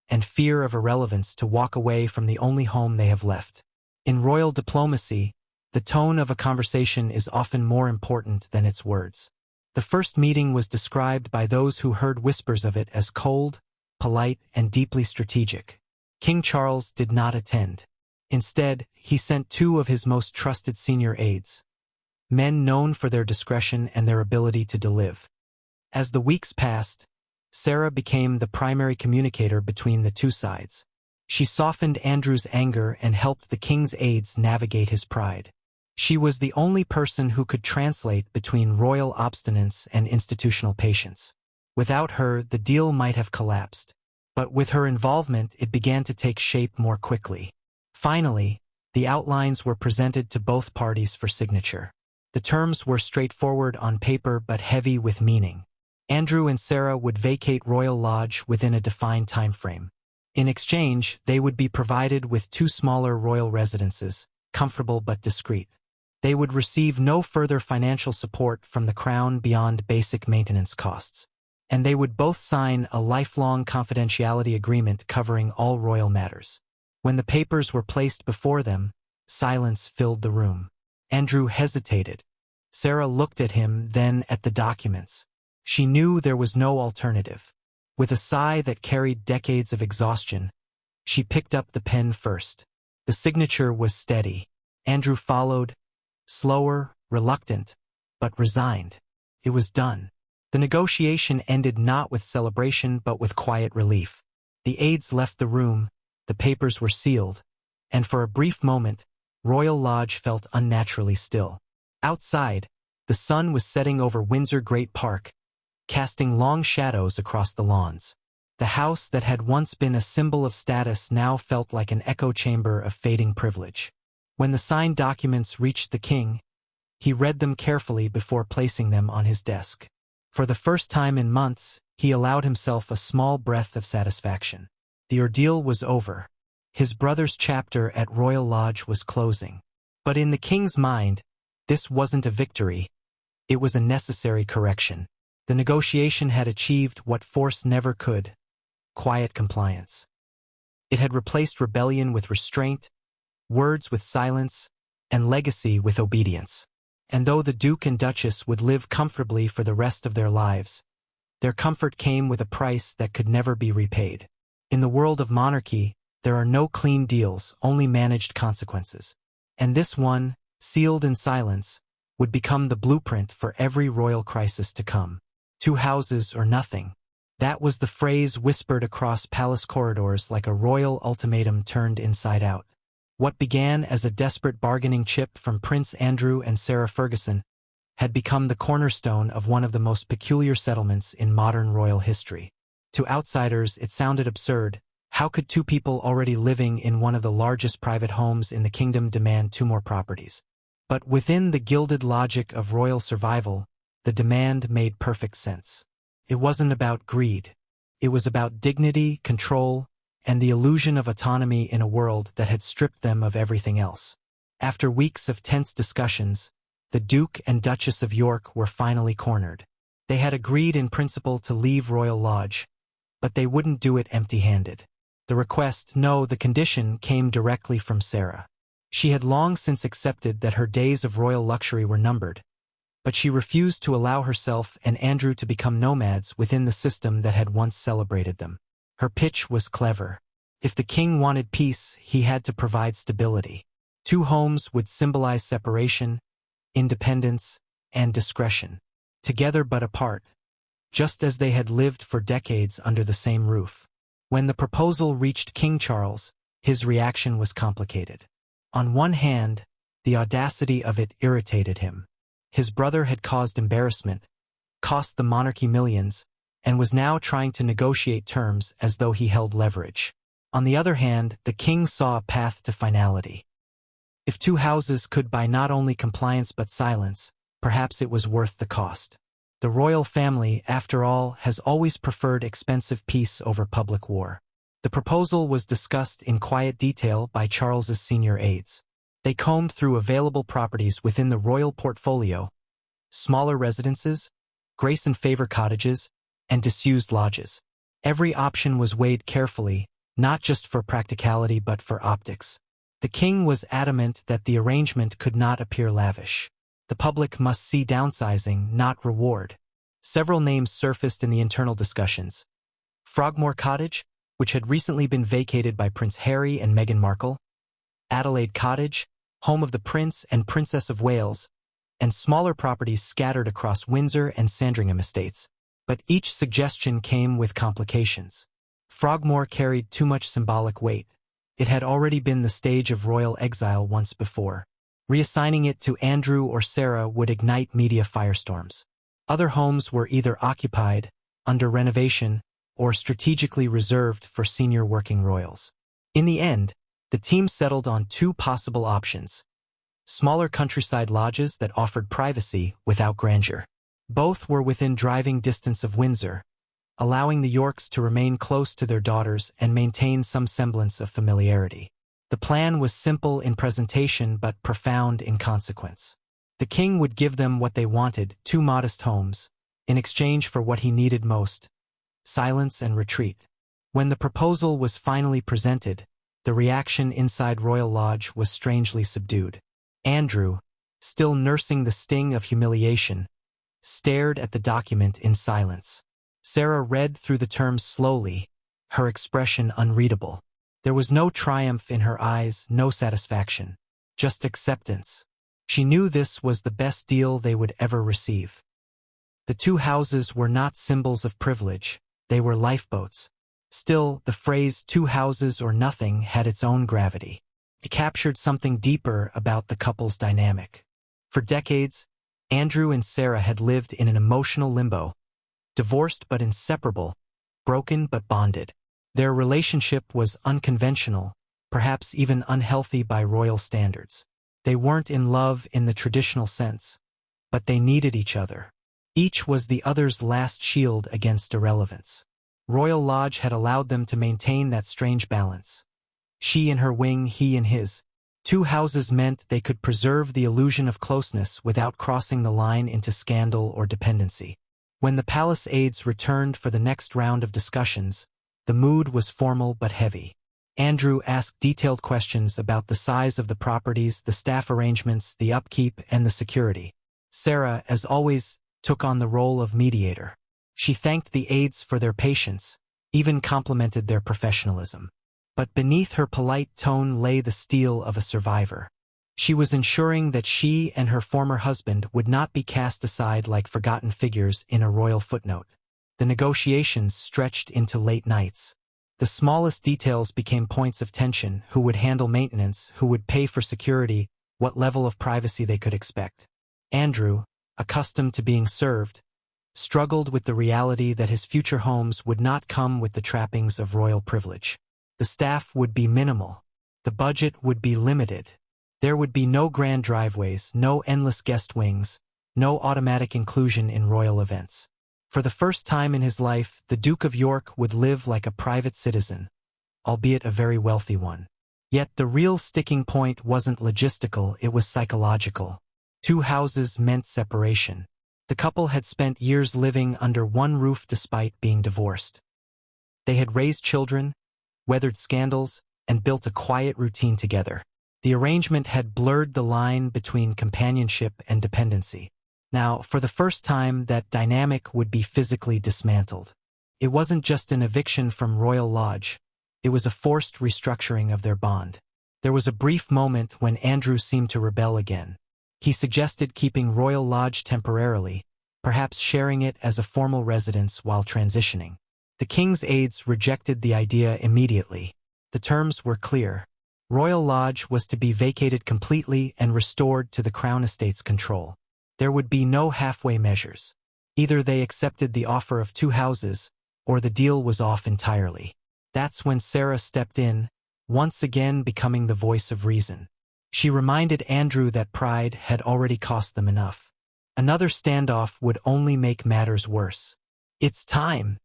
and fear of irrelevance to walk away from the only home they have left? In royal diplomacy, the tone of a conversation is often more important than its words. The first meeting was described by those who heard whispers of it as cold, polite, and deeply strategic. King Charles did not attend. Instead, he sent 2 of his most trusted senior aides, men known for their discretion and their ability to deliver. As the weeks passed, Sarah became the primary communicator between the 2 sides. She softened Andrew's anger and helped the king's aides navigate his pride. She was the only person who could translate between royal obstinance and institutional patience. Without her, the deal might have collapsed. But with her involvement, it began to take shape more quickly. Finally, the outlines were presented to both parties for signature. The terms were straightforward on paper but heavy with meaning. Andrew and Sarah would vacate Royal Lodge within a defined time frame. In exchange, they would be provided with 2 smaller royal residences, comfortable but discreet. They would receive no further financial support from the crown beyond basic maintenance costs. And they would both sign a lifelong confidentiality agreement covering all royal matters. When the papers were placed before them, silence filled the room. Andrew hesitated. Sarah looked at him, then at the documents. She knew there was no alternative. With a sigh that carried decades of exhaustion, she picked up the pen first. The signature was steady. Andrew followed, slower, reluctant, but resigned. It was done. The negotiation ended not with celebration but with quiet relief. The aides left the room, the papers were sealed, and for a brief moment, Royal Lodge felt unnaturally still. Outside, the sun was setting over Windsor Great Park, casting long shadows across the lawns. The house that had once been a symbol of status now felt like an echo chamber of fading privilege. When the signed documents reached the king, he read them carefully before placing them on his desk. For the first time in months, he allowed himself a small breath of satisfaction. The ordeal was over. His brother's chapter at Royal Lodge was closing. But in the king's mind, this wasn't a victory. It was a necessary correction. The negotiation had achieved what force never could: quiet compliance. It had replaced rebellion with restraint, words with silence, and legacy with obedience. And though the Duke and Duchess would live comfortably for the rest of their lives, Their comfort came with a price that could never be repaid. In the world of monarchy, there are no clean deals, only managed consequences. And this one, sealed in silence, would become the blueprint for every royal crisis to come. 2 houses or nothing. That was the phrase whispered across palace corridors like a royal ultimatum turned inside out. What began as a desperate bargaining chip from Prince Andrew and Sarah Ferguson had become the cornerstone of one of the most peculiar settlements in modern royal history. To outsiders, it sounded absurd. How could 2 people already living in one of the largest private homes in the kingdom demand 2 more properties? But within the gilded logic of royal survival, the demand made perfect sense. It wasn't about greed. It was about dignity, control, and the illusion of autonomy in a world that had stripped them of everything else. After weeks of tense discussions, the Duke and Duchess of York were finally cornered. They had agreed in principle to leave Royal Lodge, but they wouldn't do it empty-handed. The condition came directly from Sarah. She had long since accepted that her days of royal luxury were numbered, but she refused to allow herself and Andrew to become nomads within the system that had once celebrated them. Her pitch was clever. If the king wanted peace, he had to provide stability. 2 homes would symbolize separation, independence, and discretion, together but apart, just as they had lived for decades under the same roof. When the proposal reached King Charles, his reaction was complicated. On one hand, the audacity of it irritated him. His brother had caused embarrassment, cost the monarchy millions, and was now trying to negotiate terms as though he held leverage. On the other hand, the king saw a path to finality. If 2 houses could buy not only compliance but silence, perhaps it was worth the cost. The royal family, after all, has always preferred expensive peace over public war. The proposal was discussed in quiet detail by Charles's senior aides. They combed through available properties within the royal portfolio, smaller residences, grace and favor cottages, and disused lodges. Every option was weighed carefully, not just for practicality but for optics. The king was adamant that the arrangement could not appear lavish. The public must see downsizing, not reward. Several names surfaced in the internal discussions. Frogmore Cottage, which had recently been vacated by Prince Harry and Meghan Markle, Adelaide Cottage, home of the Prince and Princess of Wales, and smaller properties scattered across Windsor and Sandringham estates. But each suggestion came with complications. Frogmore carried too much symbolic weight. It had already been the stage of royal exile once before. Reassigning it to Andrew or Sarah would ignite media firestorms. Other homes were either occupied, under renovation, or strategically reserved for senior working royals. In the end, the team settled on 2 possible options: smaller countryside lodges that offered privacy without grandeur. Both were within driving distance of Windsor, allowing the Yorks to remain close to their daughters and maintain some semblance of familiarity. The plan was simple in presentation but profound in consequence. The king would give them what they wanted, 2 modest homes, in exchange for what he needed most: silence and retreat. When the proposal was finally presented, the reaction inside Royal Lodge was strangely subdued. Andrew, still nursing the sting of humiliation, stared at the document in silence. Sarah read through the terms slowly, her expression unreadable. There was no triumph in her eyes, no satisfaction, just acceptance. She knew this was the best deal they would ever receive. The 2 houses were not symbols of privilege, they were lifeboats. Still, the phrase 2 houses or nothing had its own gravity. It captured something deeper about the couple's dynamic. For decades, Andrew and Sarah had lived in an emotional limbo, divorced but inseparable, broken but bonded. Their relationship was unconventional, perhaps even unhealthy by royal standards. They weren't in love in the traditional sense, but they needed each other. Each was the other's last shield against irrelevance. Royal Lodge had allowed them to maintain that strange balance. She in her wing, he in his. 2 houses meant they could preserve the illusion of closeness without crossing the line into scandal or dependency. When the palace aides returned for the next round of discussions, the mood was formal but heavy. Andrew asked detailed questions about the size of the properties, the staff arrangements, the upkeep, and the security. Sarah, as always, took on the role of mediator. She thanked the aides for their patience, even complimented their professionalism. But beneath her polite tone lay the steel of a survivor. She was ensuring that she and her former husband would not be cast aside like forgotten figures in a royal footnote. The negotiations stretched into late nights. The smallest details became points of tension: who would handle maintenance, who would pay for security, what level of privacy they could expect. Andrew, accustomed to being served, struggled with the reality that his future homes would not come with the trappings of royal privilege. The staff would be minimal. The budget would be limited. There would be no grand driveways, no endless guest wings, no automatic inclusion in royal events. For the first time in his life, the Duke of York would live like a private citizen, albeit a very wealthy one. Yet the real sticking point wasn't logistical, it was psychological. 2 houses meant separation. The couple had spent years living under one roof despite being divorced. They had raised children, weathered scandals, and built a quiet routine together. The arrangement had blurred the line between companionship and dependency. Now, for the first time, that dynamic would be physically dismantled. It wasn't just an eviction from Royal Lodge. It was a forced restructuring of their bond. There was a brief moment when Andrew seemed to rebel again. He suggested keeping Royal Lodge temporarily, perhaps sharing it as a formal residence while transitioning. The king's aides rejected the idea immediately. The terms were clear. Royal Lodge was to be vacated completely and restored to the Crown Estate's control. There would be no halfway measures. Either they accepted the offer of 2 houses, or the deal was off entirely. That's when Sarah stepped in, once again becoming the voice of reason. She reminded Andrew that pride had already cost them enough. Another standoff would only make matters worse. "It's time,"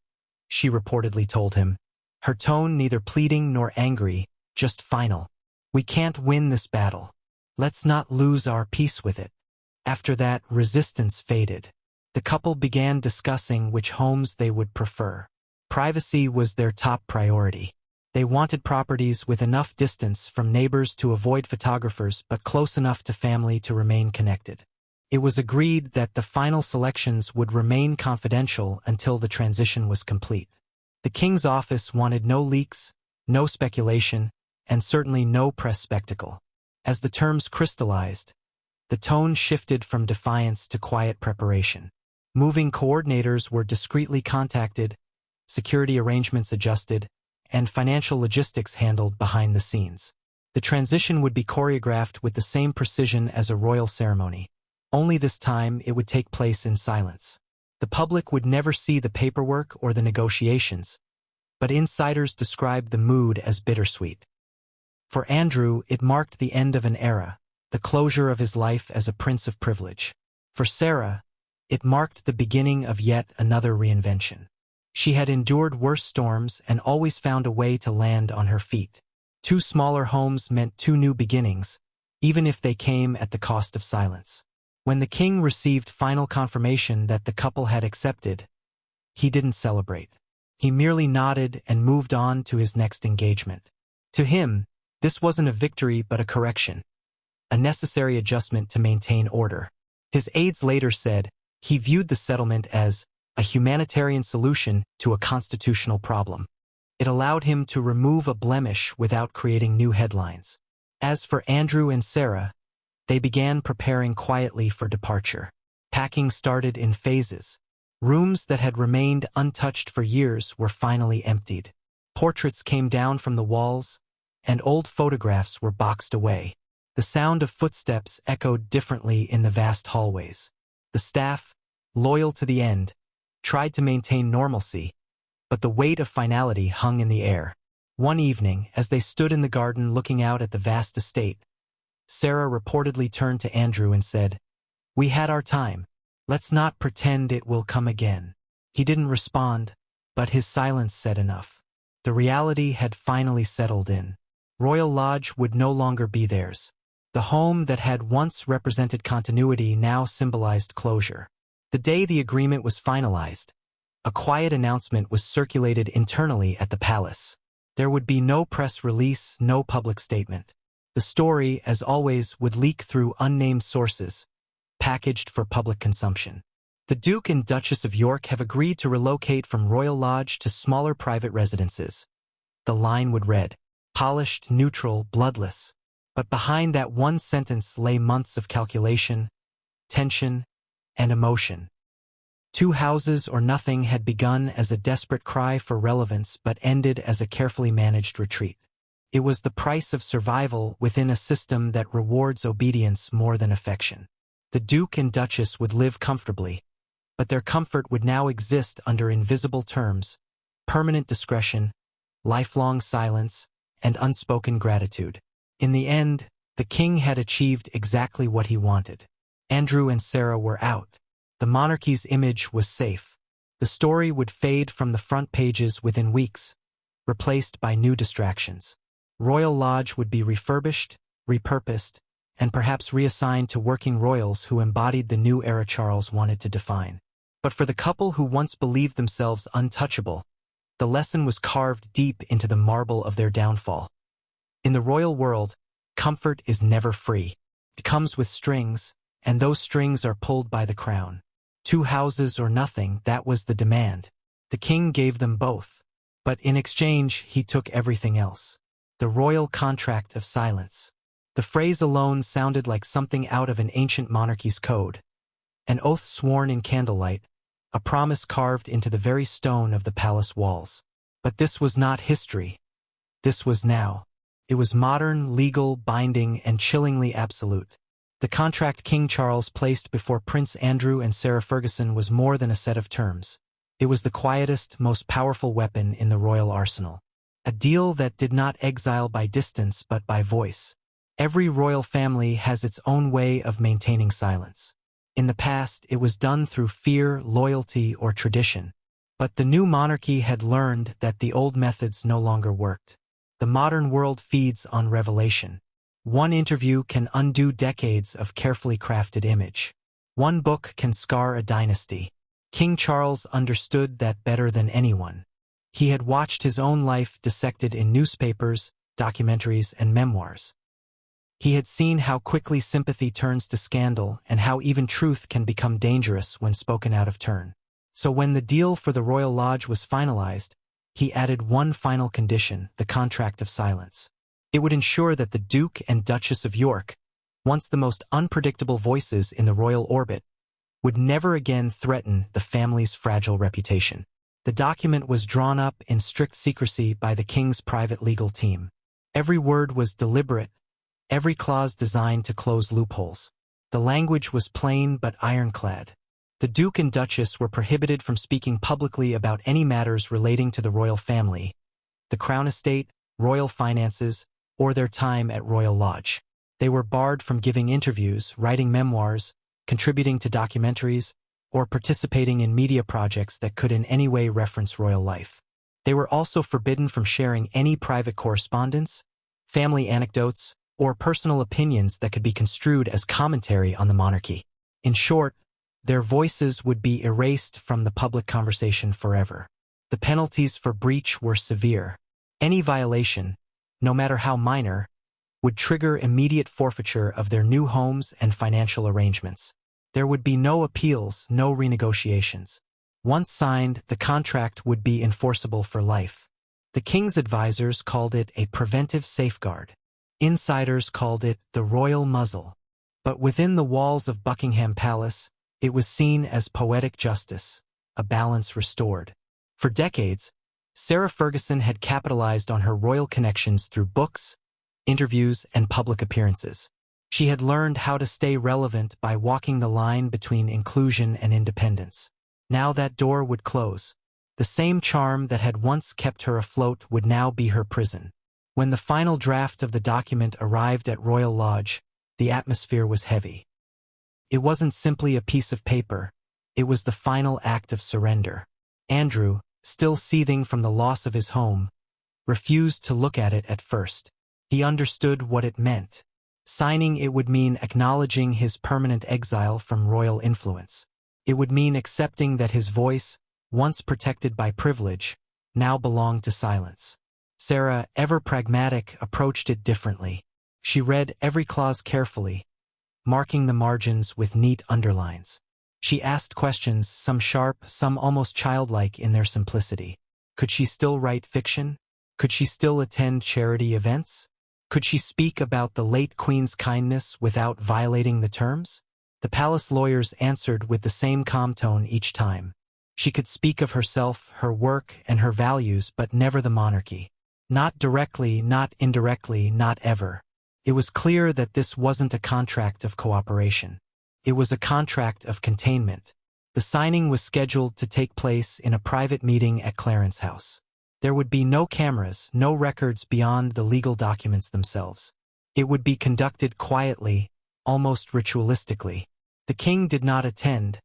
she reportedly told him, her tone neither pleading nor angry, just final. "We can't win this battle. Let's not lose our peace with it." After that, resistance faded. The couple began discussing which homes they would prefer. Privacy was their top priority. They wanted properties with enough distance from neighbors to avoid photographers but close enough to family to remain connected. It was agreed that the final selections would remain confidential until the transition was complete. The king's office wanted no leaks, no speculation, and certainly no press spectacle. As the terms crystallized, the tone shifted from defiance to quiet preparation. Moving coordinators were discreetly contacted, security arrangements adjusted, and financial logistics handled behind the scenes. The transition would be choreographed with the same precision as a royal ceremony. Only this time it would take place in silence. The public would never see the paperwork or the negotiations, but insiders described the mood as bittersweet. For Andrew, it marked the end of an era, the closure of his life as a prince of privilege. For Sarah, it marked the beginning of yet another reinvention. She had endured worse storms and always found a way to land on her feet. 2 smaller homes meant 2 new beginnings, even if they came at the cost of silence. When the king received final confirmation that the couple had accepted, he didn't celebrate. He merely nodded and moved on to his next engagement. To him, this wasn't a victory but a correction, a necessary adjustment to maintain order. His aides later said he viewed the settlement as a humanitarian solution to a constitutional problem. It allowed him to remove a blemish without creating new headlines. As for Andrew and Sarah, they began preparing quietly for departure. Packing started in phases. Rooms that had remained untouched for years were finally emptied. Portraits came down from the walls, and old photographs were boxed away. The sound of footsteps echoed differently in the vast hallways. The staff, loyal to the end, tried to maintain normalcy, but the weight of finality hung in the air. One evening, as they stood in the garden looking out at the vast estate, Sarah reportedly turned to Andrew and said, "We had our time. Let's not pretend it will come again." He didn't respond, but his silence said enough. The reality had finally settled in. Royal Lodge would no longer be theirs. The home that had once represented continuity now symbolized closure. The day the agreement was finalized, a quiet announcement was circulated internally at the palace. There would be no press release, no public statement. The story, as always, would leak through unnamed sources, packaged for public consumption. The Duke and Duchess of York have agreed to relocate from Royal Lodge to smaller private residences. The line would read, polished, neutral, bloodless. But behind that one sentence lay months of calculation, tension, and emotion. Two houses or nothing had begun as a desperate cry for relevance but ended as a carefully managed retreat. It was the price of survival within a system that rewards obedience more than affection. The Duke and Duchess would live comfortably, but their comfort would now exist under invisible terms, permanent discretion, lifelong silence, and unspoken gratitude. In the end, the king had achieved exactly what he wanted. Andrew and Sarah were out. The monarchy's image was safe. The story would fade from the front pages within weeks, replaced by new distractions. Royal Lodge would be refurbished, repurposed, and perhaps reassigned to working royals who embodied the new era Charles wanted to define. But for the couple who once believed themselves untouchable, the lesson was carved deep into the marble of their downfall. In the royal world, comfort is never free. It comes with strings, and those strings are pulled by the crown. 2 houses or nothing, that was the demand. The king gave them both, but in exchange he took everything else. The royal contract of silence. The phrase alone sounded like something out of an ancient monarchy's code. An oath sworn in candlelight, a promise carved into the very stone of the palace walls. But this was not history. This was now. It was modern, legal, binding, and chillingly absolute. The contract King Charles placed before Prince Andrew and Sarah Ferguson was more than a set of terms. It was the quietest, most powerful weapon in the royal arsenal. A deal that did not exile by distance but by voice. Every royal family has its own way of maintaining silence. In the past, it was done through fear, loyalty, or tradition. But the new monarchy had learned that the old methods no longer worked. The modern world feeds on revelation. One interview can undo decades of carefully crafted image. One book can scar a dynasty. King Charles understood that better than anyone. He had watched his own life dissected in newspapers, documentaries, and memoirs. He had seen how quickly sympathy turns to scandal and how even truth can become dangerous when spoken out of turn. So when the deal for the Royal Lodge was finalized, he added one final condition, the contract of silence. It would ensure that the Duke and Duchess of York, once the most unpredictable voices in the royal orbit, would never again threaten the family's fragile reputation. The document was drawn up in strict secrecy by the king's private legal team. Every word was deliberate, every clause designed to close loopholes. The language was plain but ironclad. The Duke and Duchess were prohibited from speaking publicly about any matters relating to the royal family, the crown estate, royal finances, or their time at Royal Lodge. They were barred from giving interviews, writing memoirs, contributing to documentaries, or participating in media projects that could in any way reference royal life. They were also forbidden from sharing any private correspondence, family anecdotes, or personal opinions that could be construed as commentary on the monarchy. In short, their voices would be erased from the public conversation forever. The penalties for breach were severe. Any violation, no matter how minor, would trigger immediate forfeiture of their new homes and financial arrangements. There would be no appeals, no renegotiations. Once signed, the contract would be enforceable for life. The king's advisors called it a preventive safeguard. Insiders called it the royal muzzle. But within the walls of Buckingham Palace, it was seen as poetic justice, a balance restored. For decades, Sarah Ferguson had capitalized on her royal connections through books, interviews, and public appearances. She had learned how to stay relevant by walking the line between inclusion and independence. Now that door would close. The same charm that had once kept her afloat would now be her prison. When the final draft of the document arrived at Royal Lodge, the atmosphere was heavy. It wasn't simply a piece of paper. It was the final act of surrender. Andrew, still seething from the loss of his home, refused to look at it at first. He understood what it meant. Signing it would mean acknowledging his permanent exile from royal influence. It would mean accepting that his voice, once protected by privilege, now belonged to silence. Sarah, ever pragmatic, approached it differently. She read every clause carefully, marking the margins with neat underlines. She asked questions, some sharp, some almost childlike in their simplicity. Could she still write fiction? Could she still attend charity events? Could she speak about the late queen's kindness without violating the terms? The palace lawyers answered with the same calm tone each time. She could speak of herself, her work, and her values, but never the monarchy. Not directly, not indirectly, not ever. It was clear that this wasn't a contract of cooperation. It was a contract of containment. The signing was scheduled to take place in a private meeting at Clarence House. There would be no cameras, no records beyond the legal documents themselves. It would be conducted quietly, almost ritualistically. The king did not attend,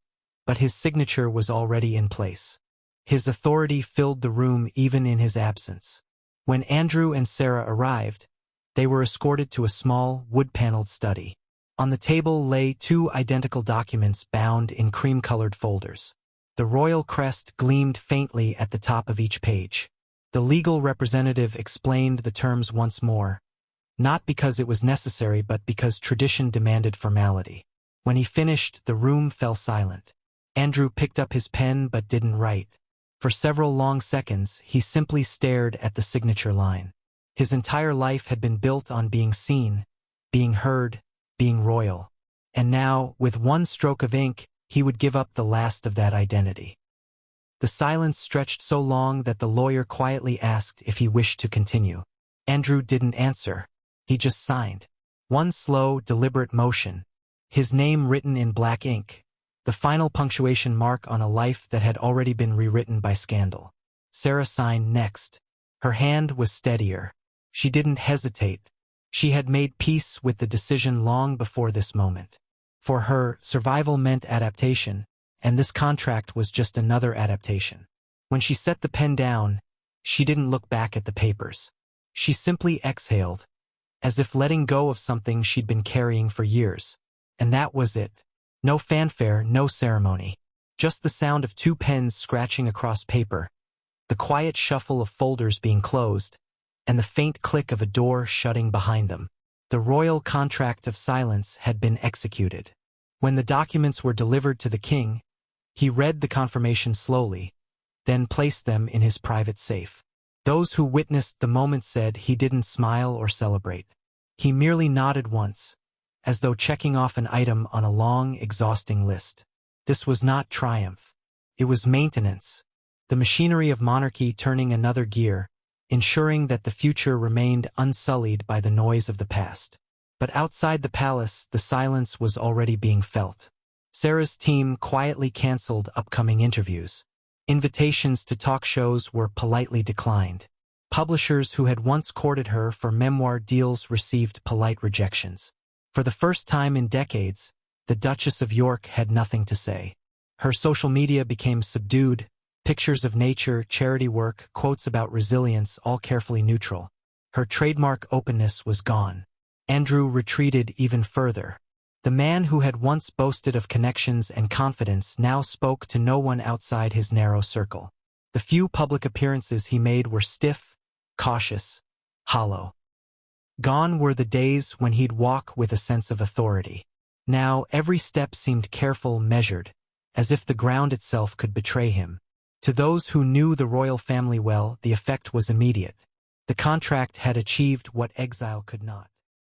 but his signature was already in place. His authority filled the room even in his absence. When Andrew and Sarah arrived, they were escorted to a small, wood-paneled study. On the table lay 2 identical documents bound in cream-colored folders. The royal crest gleamed faintly at the top of each page. The legal representative explained the terms once more, not because it was necessary but because tradition demanded formality. When he finished, the room fell silent. Andrew picked up his pen but didn't write. For several long seconds, he simply stared at the signature line. His entire life had been built on being seen, being heard, being royal. And now, with one stroke of ink, he would give up the last of that identity. The silence stretched so long that the lawyer quietly asked if he wished to continue. Andrew didn't answer. He just signed. One slow, deliberate motion. His name written in black ink. The final punctuation mark on a life that had already been rewritten by scandal. Sarah signed next. Her hand was steadier. She didn't hesitate. She had made peace with the decision long before this moment. For her, survival meant adaptation, and this contract was just another adaptation. When she set the pen down, she didn't look back at the papers. She simply exhaled, as if letting go of something she'd been carrying for years. And that was it. No fanfare, no ceremony. Just the sound of 2 pens scratching across paper, the quiet shuffle of folders being closed, and the faint click of a door shutting behind them. The royal contract of silence had been executed. When the documents were delivered to the king, he read the confirmation slowly, then placed them in his private safe. Those who witnessed the moment said he didn't smile or celebrate. He merely nodded once, as though checking off an item on a long, exhausting list. This was not triumph. It was maintenance. The machinery of monarchy turning another gear, ensuring that the future remained unsullied by the noise of the past. But outside the palace, the silence was already being felt. Sarah's team quietly canceled upcoming interviews. Invitations to talk shows were politely declined. Publishers who had once courted her for memoir deals received polite rejections. For the first time in decades, the Duchess of York had nothing to say. Her social media became subdued, pictures of nature, charity work, quotes about resilience, all carefully neutral. Her trademark openness was gone. Andrew retreated even further. The man who had once boasted of connections and confidence now spoke to no one outside his narrow circle. The few public appearances he made were stiff, cautious, hollow. Gone were the days when he'd walk with a sense of authority. Now every step seemed careful, measured, as if the ground itself could betray him. To those who knew the royal family well, the effect was immediate. The contract had achieved what exile could not.